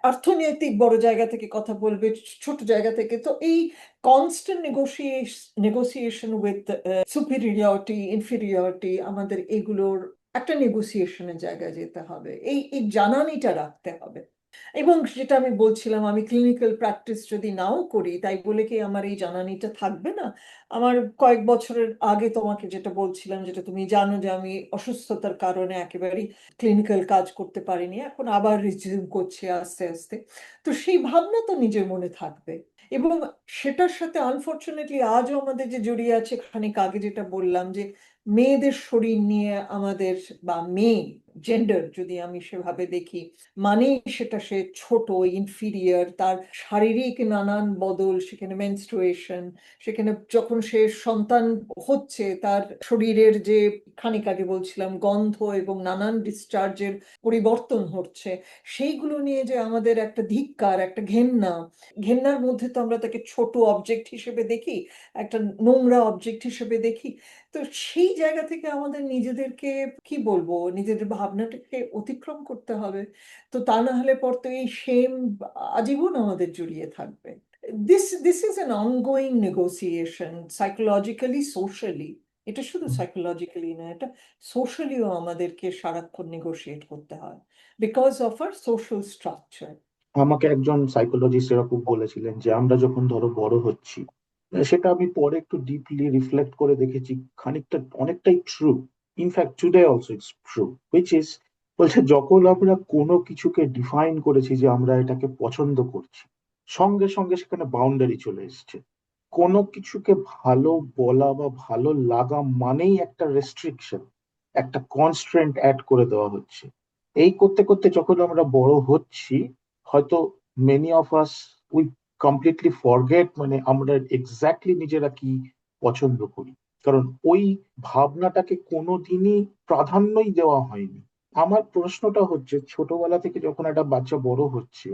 S2: অর্থনৈতিক বড় জায়গা থেকে কথা বলবে, ছোট জায়গা থেকে। তো এই constant negotiation with superiority, inferiority, আমাদের এগুলোর একটা নেগোসিয়েশনের জায়গায় যেতে হবে, এই এই জানানিটা রাখতে হবে। এবং যেটা আমি বলছিলাম, আমি ক্লিনিক্যাল প্র্যাকটিস যদি নাও করি, তাই বলে কি আমার এই জানানিটা থাকবে না? আমার কয়েক বছরের আগে তোমাকে যেটা বলছিলাম, যেটা তুমি জানো, যে আমি অসুস্থতার কারণে একেবারেই ক্লিনিক্যাল কাজ করতে পারিনি, এখন আবার রিজিউম করছি আস্তে আস্তে। তো সেই ভাবনা তো নিজের মনে থাকবে। এবং সেটার সাথে আনফর্চুনেটলি আজও আমাদের যে জড়িয়ে আছে, খানিক আগে যেটা বললাম, যে মেয়েদের শরীর নিয়ে আমাদের, বা মেয়ে জেন্ডার যদি আমি সেভাবে দেখি, মানে সেটা সে ছোট, ইনফিরিয়ার, তার শারীরিক নানান বদল, সেখানে মেনস্ট্রুয়েশন, সেখানে যখন সে সন্তান হচ্ছে, তার শরীরের যে খানিক আগে বলছিলাম গন্ধ এবং নানান ডিসচার্জের পরিবর্তন হচ্ছে, সেইগুলো নিয়ে যে আমাদের একটা ধিক্কার, একটা ঘেন্না, ঘেন্নার মধ্যে তো আমরা তাকে ছোট অবজেক্ট হিসেবে দেখি, একটা নোংরা অবজেক্ট হিসেবে দেখি। তো সেই জায়গা থেকে আমাদের নিজেদেরকে, কি বলবো, নিজেদের ভাবনাটাকে অতিক্রম করতে হবে। তো তা না হলে পর তো এই সেম আজীবন আমাদের জড়িয়ে থাকবে। This is an ongoing negotiation, psychologically, socially. এটা শুধু সাইকোলজিক্যালি না, এটা সোশ্যালিও আমাদেরকে সারাক্ষণ নেগোশিয়েট করতে হয়, because of our social structure.
S1: আমাকে একজন সাইকোলজিস্ট এরকম বলেছিলেন যে আমরা যখন ধরো বড় হচ্ছি, সেটা আমি পরে একটু ডিপলি রিফ্লেক্ট করে দেখেছি, খানিকটা অনেকটাই true. In fact today also it's true, which is, বলছে যখন আমরা কোনো কিছুকে ডিফাইন করেছি যে আমরা এটাকে পছন্দ করছি, সঙ্গে সঙ্গে সেখানে বাউন্ডারি চলে এসেছে। কোনো কিছুকে ভালো বলা বা ভালো লাগা মানেই একটা রেস্ট্রিকশন, একটা কনস্ট্রেন্ট অ্যাড করে দেওয়া হচ্ছে। এই করতে করতে যখন আমরা বড় হচ্ছি, হয়তো many of us we completely forget মানে আমরা এক্স্যাক্টলি নিজেরা কি পছন্দ করি, কারণ ওই ভাবনাটাকে কোনোদিনই প্রাধান্যই দেওয়া হয়নি। আমার প্রশ্নটা হচ্ছে, ছোটবেলা থেকে যখন একটা বাচ্চা বড় হচ্ছে,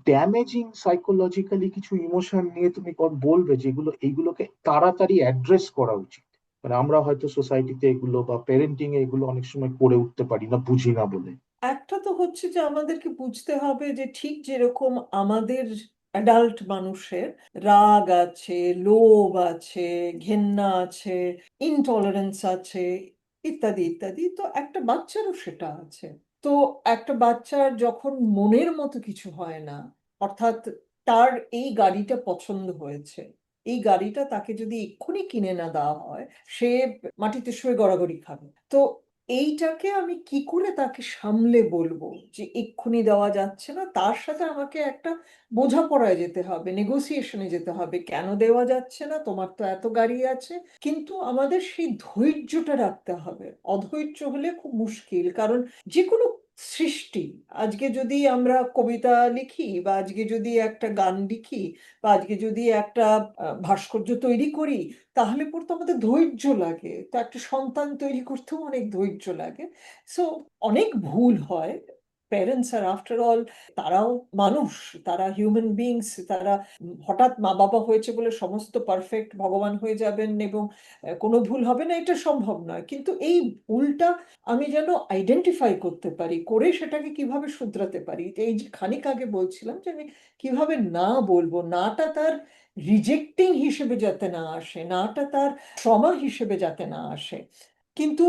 S1: ড্যামেজিং সাইকোলজিক্যালি কিছু ইমোশন নিয়ে তুমি বলবে যেগুলো এইগুলোকে তাড়াতাড়ি অ্যাড্রেস করা উচিত, মানে আমরা হয়তো সোসাইটিতে এগুলো বা প্যারেন্টিং এ এগুলো অনেক সময় করে উঠতে পারি না, বুঝি না বলে।
S2: একটা তো হচ্ছে যে আমাদেরকে বুঝতে হবে যে ঠিক যেরকম আমাদের অ্যাডাল্ট মানুষের রাগ আছে, লোভ আছে, ঘেন্না আছে, ইনটলারেন্স আছে, ইত্যাদি ইত্যাদি, তো একটা বাচ্চারও সেটা আছে। তো একটা বাচ্চার যখন মনের মতো কিছু হয় না, অর্থাৎ তার এই গাড়িটা পছন্দ হয়েছে, এই গাড়িটা তাকে যদি এক্ষুনি কিনে না দেওয়া হয়, সে মাটিতে শুয়ে গড়াগড়ি খাবে। তো এইটাকে আমি কি করে তাকে সামলে বলবো যে এক্ষুনি দেওয়া যাচ্ছে না? তার সাথে আমাকে একটা বোঝাপড়ায় যেতে হবে, নেগোসিয়েশনে যেতে হবে, কেন দেওয়া যাচ্ছে না, তোমার তো এত গাড়ি আছে। কিন্তু আমাদের সেই ধৈর্যটা রাখতে হবে। অধৈর্য হলে খুব মুশকিল, কারণ যে কোনো সৃষ্টি, আজকে যদি আমরা কবিতা লিখি, বা আজকে যদি একটা গান লিখি, বা আজকে যদি একটা ভাস্কর্য তৈরি করি, তাহলে পড়তে আমাদের ধৈর্য লাগে। তো একটা সন্তান তৈরি করতেও অনেক ধৈর্য লাগে। সো অনেক ভুল হয়। প্যারেন্টস আর আফটার অল, তারাও মানুষ, তারা হিউম্যান বিংস। তারা হঠাৎ মা বাবা হয়েছে বলে সমস্ত পারফেক্ট ভগবান হয়ে যাবেন এবং কোনো ভুল হবে না, এটা সম্ভব নয়। কিন্তু এই ভুলটা আমি যেন আইডেন্টিফাই করতে পারি, করে সেটাকে কিভাবে শুধরাতে পারি। এই যে খানিক আগে বলছিলাম যে আমি কিভাবে না বলবো, নাটা তার রিজেক্টিং হিসেবে যাতে না আসে, নাটা তার ট্রমা হিসেবে যাতে না আসে। কিন্তু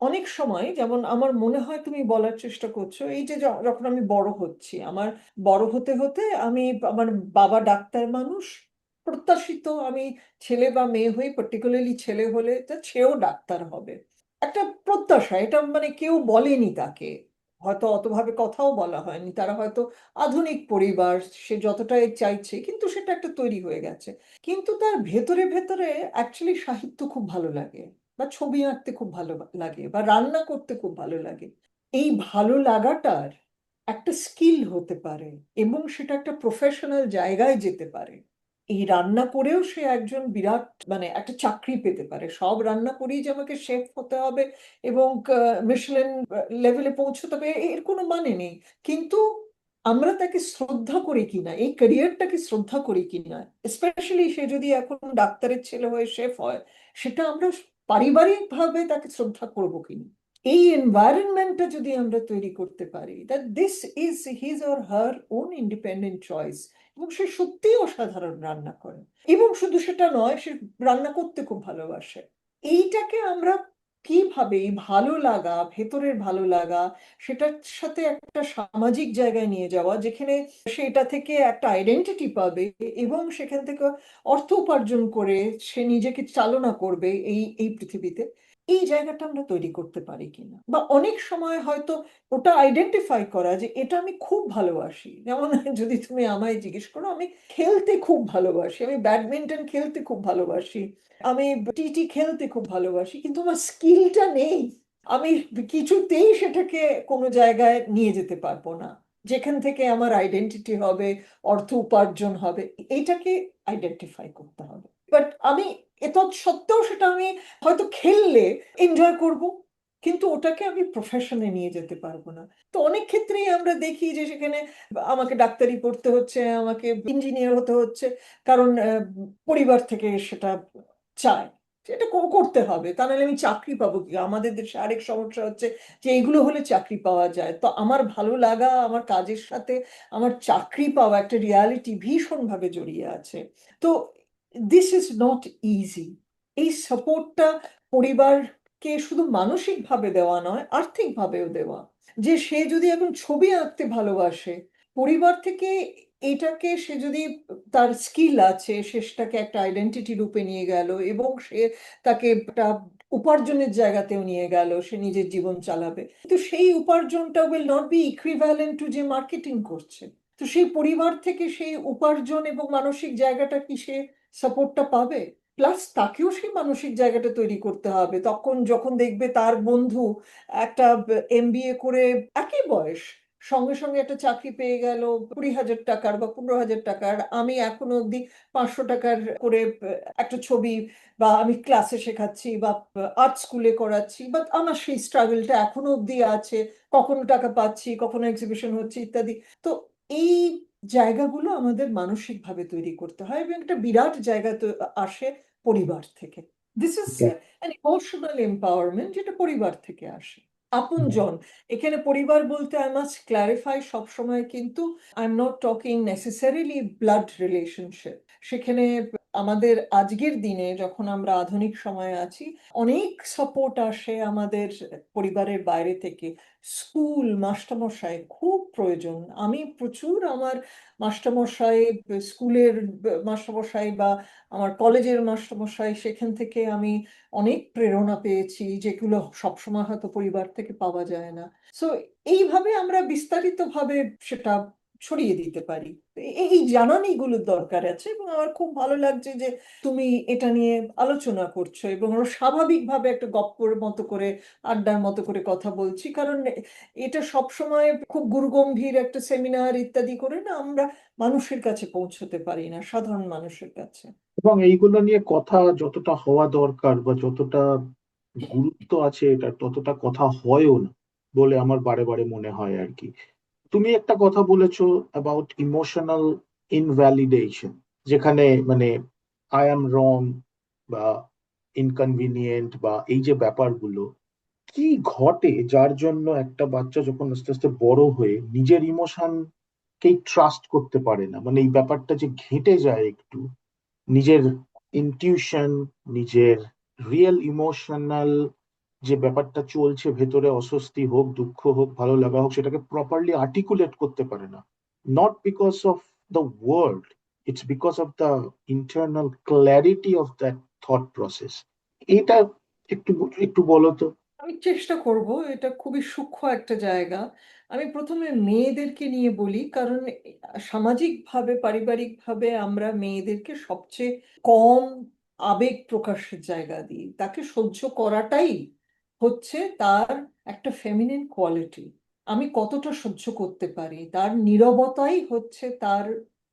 S2: অনেক সময়, যেমন আমার মনে হয় তুমি বলার চেষ্টা করছো, এই যে যখন আমি বড় হচ্ছি, আমার বড় হতে হতে আমি, আমার বাবা ডাক্তার মানুষ, প্রত্যাশিত আমি ছেলে বা মেয়ে হয়ে, পার্টিকুলারলি ছেলে হলে তা সেও ডাক্তার হবে, একটা প্রত্যাশা। এটা মানে কেউ বলেনি তাকে, হয়তো অতভাবে কথাও বলা হয়নি, তারা হয়তো আধুনিক পরিবার, সে যতটাই চাইছে, কিন্তু সেটা একটা তৈরি হয়ে গেছে। কিন্তু তার ভেতরে ভেতরে অ্যাকচুয়ালি সাহিত্য খুব ভালো লাগে, বা ছবি আঁকতে খুব ভালো লাগে, বা রান্না করতে খুব ভালো লাগে। এই ভালো লাগাটার একটা স্কিল হতে পারে, এবং সেটা একটা প্রফেশনাল জায়গায় যেতে পারে। এই রান্না করেও সে একজন বিরাট, মানে একটা চাকরি পেতে পারে। সব রান্না করেই যে আমাকে শেফ হতে হবে এবং মিশেলিন লেভেলে পৌঁছতে হবে, এর কোনো মানে নেই। কিন্তু আমরা তাকে শ্রদ্ধা করি কিনা, এই ক্যারিয়ারটাকে শ্রদ্ধা করি কিনা, স্পেশালি সে যদি এখন ডাক্তারের ছেলে হয়ে শেফ হয়, সেটা আমরা পারিবারিক ভাবে তাকে শ্রদ্ধা করবো কিনা। এই এনভায়রনমেন্টটা যদি আমরা তৈরি করতে পারি, that this is his or her own independent choice, এবং সে সত্যিই অসাধারণ রান্না করে, এবং শুধু সেটা নয়, সে রান্না করতে খুব ভালোবাসে। এইটাকে আমরা কিভাবে, এই ভালো লাগা, ভেতরের ভালো লাগা, সেটার সাথে একটা সামাজিক জায়গায় নিয়ে যাওয়া, যেখানে সে এটা থেকে একটা আইডেন্টিটি পাবে, এবং সেখান থেকে অর্থ উপার্জন করে সে নিজেকে চালনা করবে এই এই পৃথিবীতে, এই জায়গাটা আমরা তৈরি করতে পারি কিনা। বা অনেক সময় হয়তো ওটা আইডেন্টিফাই করা যে এটা আমি খুব ভালোবাসি। যেমন যদি তুমি আমায় জিজ্ঞেস করো, আমি খেলতে খুব ভালোবাসি, আমি ব্যাডমিন্টন খেলতে খুব ভালোবাসি, আমি টিটি খেলতে খুব ভালোবাসি, কিন্তু আমার স্কিলটা নেই। আমি কিছুতেই সেটাকে কোনো জায়গায় নিয়ে যেতে পারবো না, যেখান থেকে আমার আইডেন্টিটি হবে, অর্থ উপার্জন হবে। এইটাকে আইডেন্টিফাই করতে হবে। বাট আমি এতৎ সত্ত্বেও সেটা আমি হয়তো খেললে এনজয় করব, কিন্তু ওটাকে আমি প্রফেশনে নিয়ে যেতে পারবো না। তো অনেক ক্ষেত্রেই আমরা দেখি যে সেখানে আমাকে ডাক্তারি পড়তে হচ্ছে, আমাকে ইঞ্জিনিয়ার হতে হচ্ছে, কারণ পরিবার থেকে সেটা চায়, সেটা করতে হবে, তা নাহলে আমি চাকরি পাবো কি। আমাদের দেশে আরেক সমস্যা হচ্ছে যে এইগুলো হলে চাকরি পাওয়া যায়, তো আমার ভালো লাগা, আমার কাজের সাথে আমার চাকরি পাওয়া, একটা রিয়ালিটি ভীষণভাবে জড়িয়ে আছে। তো দিস ইজ নট ইজি। এই সাপোর্টটা পরিবারকে শুধু মানসিকভাবে দেওয়া নয়, আর্থিকভাবেও দেওয়া। যে সে যদি এখন ছবি আঁকতে ভালোবাসে, পরিবার থেকে এটাকে, সে যদি, তার স্কিল আছে, সে সেটাকে একটা আইডেন্টিটি রূপে নিয়ে গেল, এবং সে তাকে একটা উপার্জনের জায়গাতেও নিয়ে গেল, সে নিজের জীবন চালাবে, কিন্তু সেই উপার্জনটা will not be equivalent to যে মার্কেটিং করছে। তো সেই পরিবার থেকে সেই উপার্জন এবং মানসিক জায়গাটা কি সে সাপোর্টটা পাবে? প্লাস তাকেও সেই মানসিক জায়গাটা তৈরি করতে হবে। তখন যখন দেখবে তার বন্ধু একটা এমবিএ করে, একই বয়স, সঙ্গে সঙ্গে একটা চাকরি পেয়ে গেল 20,000 টাকার বা 15,000 টাকার, আমি এখনো অব্দি 500 টাকার করে একটা ছবি, বা আমি ক্লাসে শেখাচ্ছি, বা আর্ট স্কুলে করাচ্ছি, বাট আমার সেই স্ট্রাগলটা এখনো অব্দি আছে, কখনো টাকা পাচ্ছি, কখনো এক্সিবিশন হচ্ছে, ইত্যাদি। তো এই জায়গাগুলো আমাদের মানসিকভাবে তৈরি করতে হয়, এবং একটা বিরাট জায়গা তো আসে পরিবার থেকে। This is
S1: Okay.
S2: An emotional empowerment, যেটা পরিবার থেকে আসে। আপনজন, এখানে পরিবার বলতে আই মাস্ট ক্লারিফাই সবসময়, কিন্তু I am not talking necessarily blood relationship. সেখানে আমাদের আজকের দিনে যখন আমরা আধুনিক সময়ে আছি, অনেক সাপোর্ট আসে আমাদের পরিবারের বাইরে থেকে। স্কুল, মাস্টারমশাই খুব প্রয়োজন। আমি প্রচুর আমার মাস্টারমশাই, স্কুলের মাস্টারমশাই বা আমার কলেজের মাস্টারমশাই, সেখান থেকে আমি অনেক প্রেরণা পেয়েছি, যেগুলো সবসময় হয়তো পরিবার থেকে পাওয়া যায় না। সো এইভাবে আমরা বিস্তারিতভাবে সেটা ছড়িয়ে দিতে পারি। এই জানানিগুলোর দরকার আছে, এবং আমার খুব ভালো লাগছে যে তুমি এটা নিয়ে আলোচনা করছো, এবং আমরা স্বাভাবিকভাবে একটা গপ্পর মতো করে, আড্ডার মতো করে কথা বলছি। কারণ এটা সবসময় খুব গুরুগম্ভীর একটা সেমিনার ইত্যাদি করে না আমরা মানুষের কাছে পৌঁছতে পারি না, সাধারণ মানুষের কাছে।
S1: এবং এইগুলো নিয়ে কথা যতটা হওয়া দরকার বা যতটা গুরুত্ব আছে এটা, ততটা কথা হয়ও না বলে আমার বারে বারে মনে হয় আর কি। তুমি একটা কথা বলেছো অ্যাবাউট ইমোশনাল ইনভ্যালিডেশন, যেখানে মানে আই অ্যাম রং বা ইনকনভিনিয়েন্ট বা এই যে ব্যাপারগুলো কি ঘটে, যার জন্য একটা বাচ্চা যখন আস্তে আস্তে বড় হয়ে নিজের ইমোশনকেই ট্রাস্ট করতে পারে না, মানে এই ব্যাপারটা যে ঘেঁটে যায় একটু, নিজের ইনটিউশন, নিজের রিয়েল ইমোশনাল যে ব্যাপারটা চলছে ভেতরে, অস্বস্তি হোক, দুঃখ হোক, ভালো লাগা হোক, সেটাকে প্রপারলি আর্টিকুলেট করতে পারে না। Not because of the world, it's because of the internal clarity of that thought process. এটা একটু একটু বলো তো।
S2: আমি চেষ্টা করব, এটা খুবই সূক্ষ্ম একটা জায়গা। আমি প্রথমে মেয়েদেরকে নিয়ে বলি, কারণ সামাজিকভাবে, পারিবারিকভাবে আমরা মেয়েদেরকে সবচেয়ে কম আবেগ প্রকাশের জায়গা দিই। তাকে সহ্য করাটাই হচ্ছে তার একটা ফেমিনিন কোয়ালিটি। আমি কতটা সহ্য করতে পারি, তার নীরবতাই হচ্ছে তার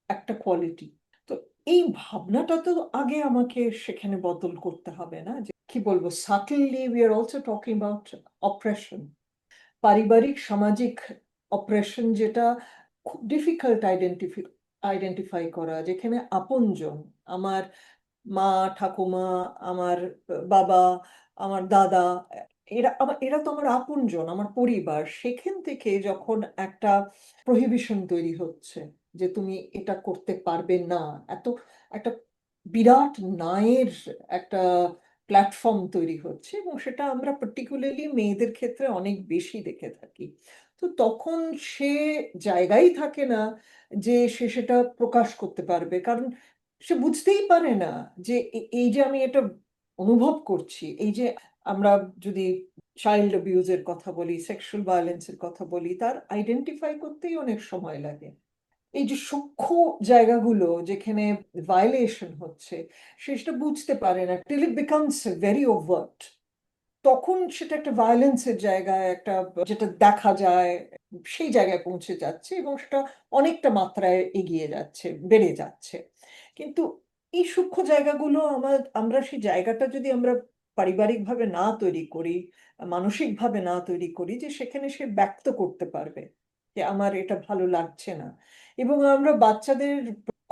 S2: একটা কোয়ালিটি। তো এই ভাবনাটা তো আগে আমাকে সেখানে বদল করতে হবে, না? যে কি বলবো, subtly we are also talking about operation, পারিবারিক সামাজিক অপারেশন, যেটা খুব ডিফিকাল্ট আইডেন্টিফাই করা। যেখানে আপনজন, আমার মা, ঠাকুমা, আমার বাবা, আমার দাদা, এরা তো আমার আপনজন, আমার পরিবার। সেখান থেকে যখন একটা প্রহিবিশন তৈরি হচ্ছে যে তুমি এটা করতে পারবে না, এত একটা বিরাট ন্যায়ের একটা প্ল্যাটফর্ম তৈরি হচ্ছে, এবং সেটা আমরা পার্টিকুলারলি মেয়েদের ক্ষেত্রে অনেক বেশি দেখে থাকি। তো তখন সে জায়গাই থাকে না যে সে সেটা প্রকাশ করতে পারবে, কারণ সে বুঝতেই পারে না যে এই যে আমি এটা অনুভব করছি, এই যে আমরা যদি চাইল্ড অ্যাবিউজের কথা বলি, সেক্সুয়াল ভায়োলেন্সের কথা বলি, তার আইডেন্টিফাই করতেই অনেক সময় লাগে। এই যে সূক্ষ্ম জায়গাগুলো যেখানে ভায়োলেশন হচ্ছে, সে সেটা বুঝতে পারে না till it becomes very overt. তখন সেটা একটা ভায়োলেন্সের জায়গায়, একটা যেটা দেখা যায় সেই জায়গায় পৌঁছে যাচ্ছে, এবং সেটা অনেকটা মাত্রায় এগিয়ে যাচ্ছে, বেড়ে যাচ্ছে। কিন্তু এই সূক্ষ্ম জায়গাগুলো আমরা সেই জায়গাটা যদি আমরা পারিবারিকভাবে না তৈরি করি, মানসিকভাবে না তৈরি করি, যে সেখানে সে ব্যক্ত করতে পারবে যে আমার এটা ভালো লাগছে না। এবং আমরা বাচ্চাদের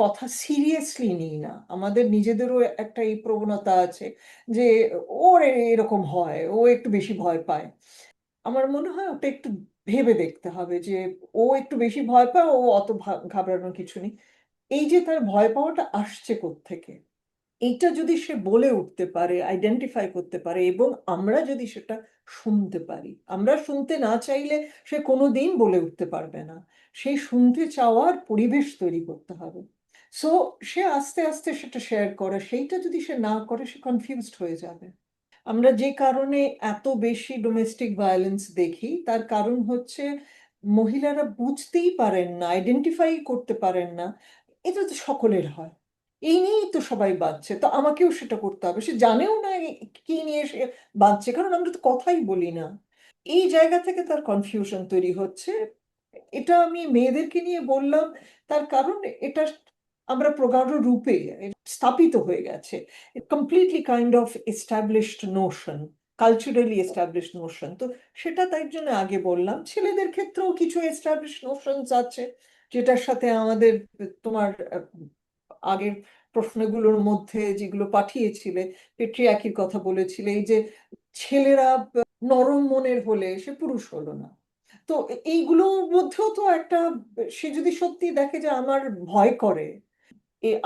S2: কথা সিরিয়াসলি নিই না। আমাদের নিজেদেরও একটা এই প্রবণতা আছে যে ওর এরকম হয়, ও একটু বেশি ভয় পায়। আমার মনে হয় ওটা একটু ভেবে দেখতে হবে যে ও একটু বেশি ভয় পায়, ও অত ঘাবড়ানোর কিছু নেই। এই যে তার ভয় পাওয়াটা আসছে কোত্থেকে, এইটা যদি সে বলে উঠতে পারে, আইডেন্টিফাই করতে পারে, এবং আমরা যদি সেটা শুনতে পারি। আমরা শুনতে না চাইলে সে কোনোদিন বলে উঠতে পারবে না। সেই শুনতে চাওয়ার পরিবেশ তৈরি করতে হবে। সো সে আস্তে আস্তে সেটা শেয়ার করে। সেইটা যদি সে না করে, সে কনফিউজড হয়ে যাবে। আমরা যে কারণে এত বেশি ডোমেস্টিক ভায়োলেন্স দেখি, তার কারণ হচ্ছে মহিলারা বুঝতেই পারেন না, আইডেন্টিফাই করতে পারেন না এটা তো সকলের হয়, এই নিয়েই তো সবাই বাঁচছে, তো আমাকেও সেটা করতে হবে। সে জানেও না কি নিয়ে সে বাঁচছে, কারণ আমরা তো কথাই বলি না। এই জায়গা থেকে তার কনফিউশন তৈরি হচ্ছে। এটা আমি মেয়েদেরকে নিয়ে বললাম, তার কারণ এটা আমরা প্রগাঢ় রূপে স্থাপিত হয়ে গেছে, completely kind of established Notion, culturally established Notion. তো সেটা তাই জন্য আগে বললাম। ছেলেদের ক্ষেত্রেও কিছু এস্টাবলিশড নোশনস আছে, যেটার সাথে আমাদের, তোমার আগের প্রশ্নগুলোর মধ্যে যেগুলো পাঠিয়েছিলে, পেট্রিয়ার্কির কথা বলেছিলে, এই যে ছেলেরা নরম মনের হলে সে পুরুষ হলো না। তো এইগুলোর মধ্যেও তো একটা, সে যদি সত্যি দেখে যে আমার ভয় করে,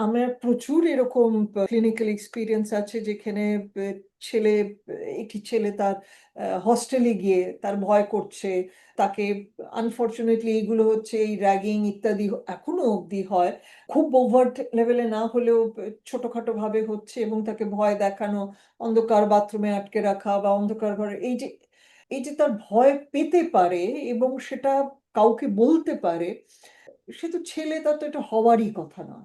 S2: আমার প্রচুর এরকম ক্লিনিক্যাল এক্সপিরিয়েন্স আছে যেখানে ছেলে একটি ছেলে তার হস্টেলে গিয়ে তার ভয় করছে, তাকে আনফর্চুনেটলি এগুলো হচ্ছে এই র্যাগিং ইত্যাদি এখনো অবধি হয়, খুব ওভার্ট লেভেলে না হলেও ছোটখাটো ভাবে হচ্ছে, এবং তাকে ভয় দেখানো, অন্ধকার বাথরুমে আটকে রাখা বা অন্ধকার ঘরে, এই যে তার ভয় পেতে পারে এবং সেটা কাউকে বলতে পারে, সে তো ছেলে, তার তো এটা হওয়ারই কথা না।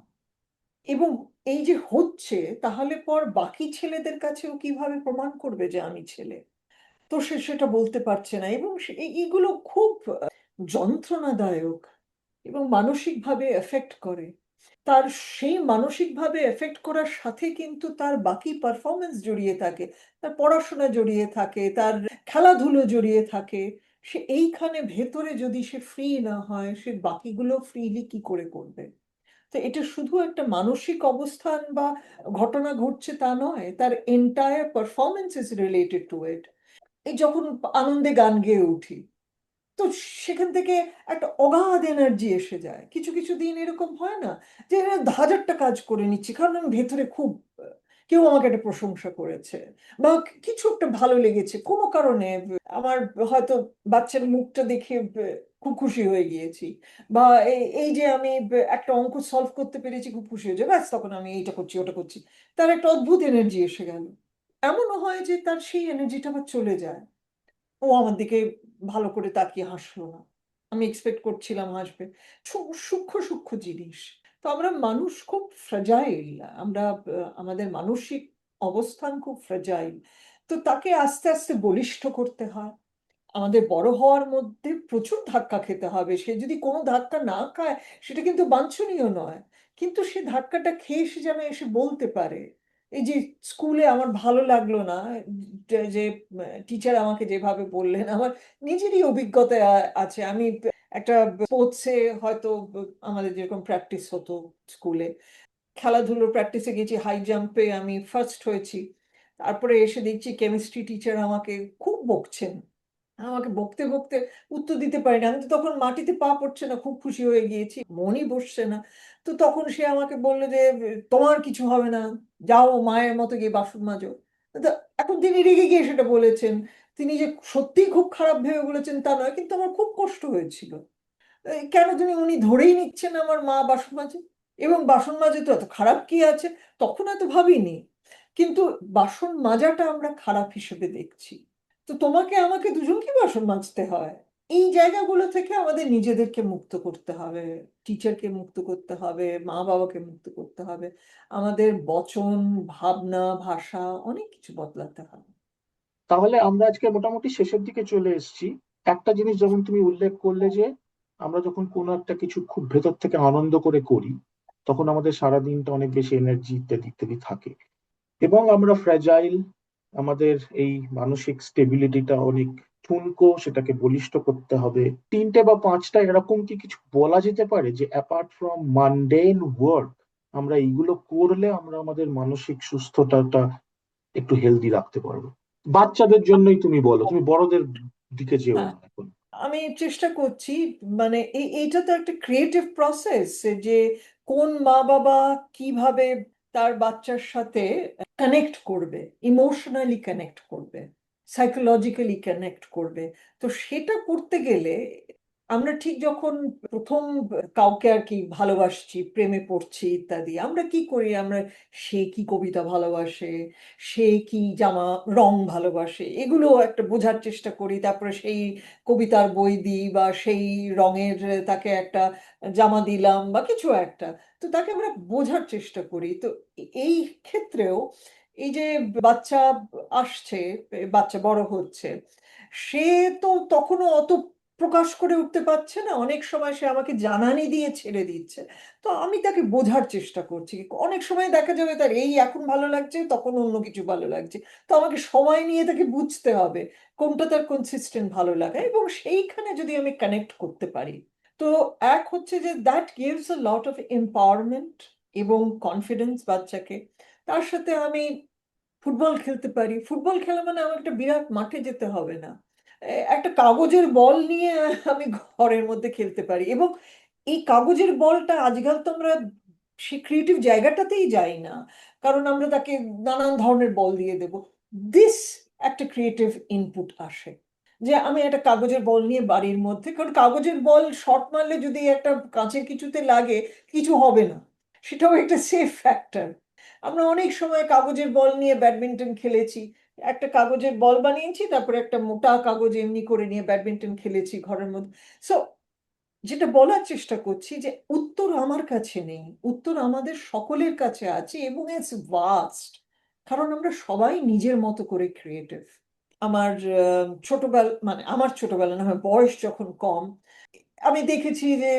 S2: এবং এই যে হচ্ছে, তাহলে পর বাকি ছেলেদের কাছেও কিভাবে প্রমাণ করবে যে আমি ছেলে? তো সে সেটা বলতে পারছে না, এবং এইগুলো খুব যন্ত্রণাদায়ক এবং মানসিকভাবে এফেক্ট করে তার। সেই মানসিকভাবে এফেক্ট করার সাথে কিন্তু তার বাকি পারফরমেন্স জড়িয়ে থাকে, তার পড়াশোনা জড়িয়ে থাকে, তার খেলাধুলো জড়িয়ে থাকে। সে এইখানে ভেতরে যদি সে ফ্রি না হয়, সে বাকিগুলো ফ্রিলি কি করে করবে? তো এটা শুধু একটা মানসিক অবস্থান বা ঘটনা ঘটছে তা নয়, তার entire performance is related to it. এই যখন আনন্দে গান গেয়ে উঠি, তো সেখান থেকে একটা অগাধ এনার্জি এসে যায়। কিছু কিছু দিন এরকম হয় না যে হাজারটা কাজ করে নিচ্ছি, কারণ আমি ভেতরে খুব কেউ আমাকে একটা প্রশংসা করেছে বা কিছু একটা ভালো লেগেছে কোনো কারণে, আমার হয়তো বাচ্চার মুখটা দেখে খুব খুশি হয়ে গিয়েছি, বা এই যে আমি একটা অঙ্ক সলভ করতে পেরেছি, খুব খুশি হয়েছে, ব্যাস তখন আমি এইটা করছি ওটা করছি, তার একটা অদ্ভুত এনার্জি এসে গেল। এমনও হয় যে তার সেই এনার্জিটা আবার চলে যায়, ও আমার দিকে ভালো করে তাকিয়ে হাসলো না, আমি এক্সপেক্ট করছিলাম হাসবে। সূক্ষ্ম সূক্ষ্ম জিনিস। তো আমরা মানুষ খুব ফ্রাজাইল, আমরা আমাদের মানসিক অবস্থান খুব ফ্রাজাইল। তো তাকে আস্তে আস্তে বলিষ্ঠ করতে হয়। আমাদের বড় হওয়ার মধ্যে প্রচুর ধাক্কা খেতে হবে। সে যদি কোনো ধাক্কা না খায়, সেটা কিন্তু বাঞ্ছনীয় নয়, কিন্তু সে ধাক্কাটা খেয়ে সে যেন এসে বলতে পারে। এই যে স্কুলে আমার ভালো লাগলো না, যে টিচার আমাকে যেভাবে বললেন, আমার নিজেরই অভিজ্ঞতা আছে। আমি একটা স্পোর্টসে হয়তো আমাদের যেরকম প্র্যাকটিস হতো স্কুলে, খেলাধুলোর প্র্যাকটিসে গেছি, হাই জাম্পে আমি ফার্স্ট হয়েছি। তারপরে এসে দেখছি কেমিস্ট্রি টিচার আমাকে খুব বকছেন, আমাকে বকতে বকতে উত্তর দিতে পারি না, আমি তো তখন মাটিতে পা পড়ছে না, খুব খুশি হয়ে গিয়েছি, মনই বসছে না। তো তখন সে আমাকে বললো যে তোমার কিছু হবে না, যাও মায়ের মতো গিয়ে বাসন মাজো। তো এখন তিনি রেগে গিয়ে সেটা বলেছেন, তিনি যে সত্যিই খুব খারাপ ভেবে বলেছেন তা নয়, কিন্তু আমার খুব কষ্ট হয়েছিল। কেন তুমি, উনি ধরেই নিচ্ছেন আমার মা বাসন মাজে, এবং বাসন মাজে তো এত খারাপ কি আছে? তখন এত ভাবিনি, কিন্তু বাসন মাজাটা আমরা খারাপ হিসেবে দেখছি। তো তোমাকে আমাকে দুজনকে বাসন মাজতে হয়। এই জায়গাগুলো থেকে আমাদের নিজেদেরকে মুক্ত করতে হবে, টিচারকে মুক্ত করতে হবে, মা বাবাকে মুক্ত করতে হবে, আমাদের বচন, ভাবনা, ভাষা, অনেক কিছু বদলাতে হবে।
S1: তাহলে আমরা আজকে মোটামুটি শেষের দিকে চলে এসেছি। একটা জিনিস যেমন তুমি উল্লেখ করলে যে আমরা যখন কোনো একটা কিছু খুব ভেতর থেকে আনন্দ করে করি, তখন আমাদের সারা দিনটা অনেক বেশি এনার্জি ইত্যাদি ইত্যাদি থাকে, এবং আমরা ফ্র্যাজাইল, আমাদের এই মানসিক স্টেবিলিটিটা অনেক ঠুনকো, সেটাকে বলিষ্ঠ করতে হবে। তিনটে বা পাঁচটা এরকম কি কিছু বলা যেতে পারে যে অ্যাপার্ট ফ্রম মানডেন ওয়ার্ক আমরা এইগুলো করলে আমরা আমাদের মানসিক সুস্থতাটা একটু হেলদি রাখতে পারবো? বাচ্চাদের জন্যই তুমি বলো, তুমি বড়দের দিকে যেও
S2: হ্যাঁ,
S1: না এখন।
S2: আমি চেষ্টা করছি। মানে এইটা তো একটা ক্রিয়েটিভ প্রসেস, যে কোন মা বাবা কিভাবে তার বাচ্চার সাথে কানেক্ট করবে, ইমোশনালি কানেক্ট করবে, সাইকোলজিক্যালি কানেক্ট করবে। তো সেটা করতে গেলে আমরা ঠিক যখন প্রথম কাউকে আর কি ভালোবাসছি, প্রেমে পড়ছি ইত্যাদি, আমরা কি করি, আমরা সে কি কবিতা ভালোবাসে, সে কি জামা রং ভালোবাসে, এগুলো একটা বোঝার চেষ্টা করি। তারপরে সেই কবিতার বই দিই, বা সেই রঙের তাকে একটা জামা দিলাম বা কিছু একটা, তো তাকে আমরা বোঝার চেষ্টা করি। তো এই ক্ষেত্রেও এই যে বাচ্চা আসছে, বাচ্চা বড় হচ্ছে, সে তো তখনও অত প্রকাশ করে উঠতে পারছে না, অনেক সময় সে আমাকে জানানি দিয়ে ছেড়ে দিচ্ছে। তো আমি তাকে বোঝার চেষ্টা করছি। অনেক সময় দেখা যাবে তার এই এখন ভালো লাগছে, তখন অন্য কিছু ভালো লাগছে। তো আমাকে সময় নিয়ে তাকে বুঝতে হবে কোনটা তার কনসিস্টেন্ট ভালো লাগা, এবং সেইখানে যদি আমি কানেক্ট করতে পারি, তো এক হচ্ছে যে that gives a lot of empowerment, এবং কনফিডেন্স বাচ্চাকে। তার সাথে আমি ফুটবল খেলতে পারি। ফুটবল খেলা মানে আমার একটা বিরাট মাঠে যেতে হবে না। একটা কাগজের বল নিয়ে আমি ঘরের মধ্যে খেলতে পারি এবং এই কাগজের বলটা আজকাল তো আমরা সেই ক্রিয়েটিভ জায়গাটাতেই যাই না। কারণ আমরা তাকে নানান ধরনের বল দিয়ে দেব। দিস একটা ক্রিয়েটিভ ইনপুট আসে। যে আমি একটা কাগজের বল নিয়ে বাড়ির মধ্যে, কারণ কাগজের বল শর্ট মারলে যদি একটা কাঁচের কিছুতে লাগে কিছু হবে না। সেটাও একটা সেফ ফ্যাক্টর। আমরা অনেক সময় কাগজের বল নিয়ে ব্যাডমিন্টন খেলেছি। একটা কাগজের বল বানিয়েছি, তারপরে একটা মোটা কাগজ এমনি করে নিয়ে ব্যাডমিন্টন খেলেছি ঘরের মধ্যে। সো যেটা বলার চেষ্টা করছি যে উত্তর আমার কাছে নেই, উত্তর আমাদের সকলের কাছে আছে এবং ইটস ভাস্ট। কারণ আমরা সবাই নিজের মতো করে ক্রিয়েটিভ। আমার ছোটবেলা, মানে আমার ছোটবেলা না হয়, বয়স যখন কম, আমি দেখেছি যে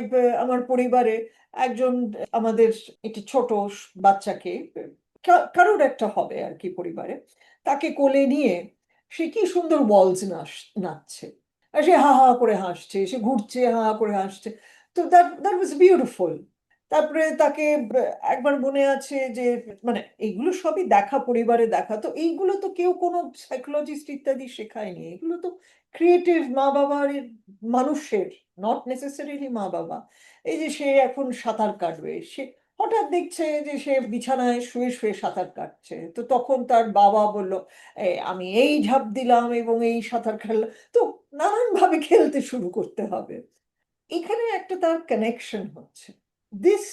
S2: আমার পরিবারে একজন, আমাদের একটি ছোট বাচ্চাকে, কারোর একটা হবে আর কি পরিবারে, তাকে কোলে নিয়ে সে কি সুন্দর ওয়ালস নাচছে, আর সে হা হা করে হাসছে, সে ঘুরছে, হা হা করে হাসছে। তো দ্যাট দ্যাট ওয়াজ বিউটিফুল। তারপরে তাকে একবার মনে আছে যে, মানে এইগুলো সবই দেখা, পরিবারে দেখা, তো এইগুলো তো কেউ কোনো সাইকোলজিস্ট ইত্যাদি শেখায়নি, এগুলো তো ক্রিয়েটিভ মা বাবার, মানুষের, নট নেসেসারিলি মা বাবা। এই যে সে এখন সাঁতার কাটবে, সে হঠাৎ দেখছে যে সে বিছানায় শুয়ে শুয়ে সাঁতার কাটছে, তো তখন তার বাবা বলল, আমি এই ঝাঁপ দিলাম এবং এই সাঁতার কাটলাম। তো নানান ভাবে খেলতে শুরু করতে হবে। এখানে একটা তার কানেকশন হচ্ছে। This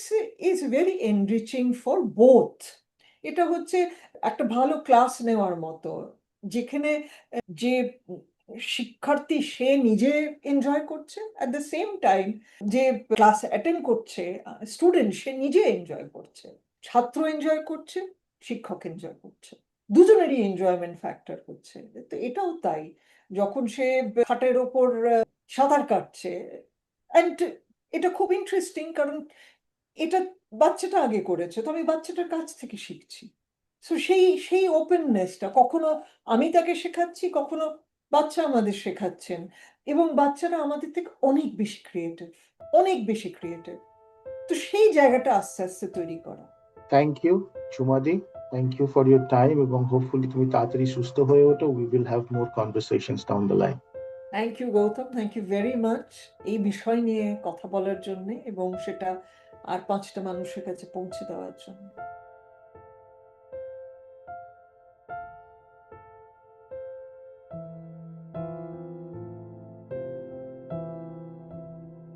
S2: is very enriching for both. এটা হচ্ছে একটা ভালো ক্লাস নেওয়ার মতো, যেখানে যে শিক্ষার্থী সে নিজে এনজয় করছে, অ্যাট দ্য সেম টাইম যে ক্লাস অ্যাটেন্ড করছে স্টুডেন্ট, সে নিজে এনজয় করছে, ছাত্র এনজয় করছে, শিক্ষক এনজয় করছে, দুজনেরই এনজয়মেন্ট ফ্যাক্টর হচ্ছে। তো এটাও তাই, যখন সে খাটের ওপর সাঁতার কাটছে, অ্যান্ড এটা খুব ইন্টারেস্টিং, কারণ এটা বাচ্চাটা আগে করেছে, তো আমি বাচ্চাটার কাছ থেকে শিখছি। সো সেই সেই ওপেননেসটা, কখনো আমি তাকে শেখাচ্ছি, কখনো বাচ্চা আমাদের শেখাচ্ছেন, এবং বাচ্চারা আমাদের থেকে অনেক বেশি ক্রিয়েটিভ, অনেক বেশি ক্রিয়েটিভ। তো সেই জায়গাটা আস্তে আস্তে তৈরি করা।
S1: থ্যাংক ইউ ঝুমাদি, thank you for your time, এবং হোপফুলি তুমি তাড়াতাড়ি সুস্থ হয়ে ওঠো। We will have more conversations down the line.
S2: Thank you Gautam, thank you very much এই বিষয় নিয়ে কথা বলার জন্য এবং সেটা আর 5টা মানুষের কাছে পৌঁছে দেওয়ার জন্য।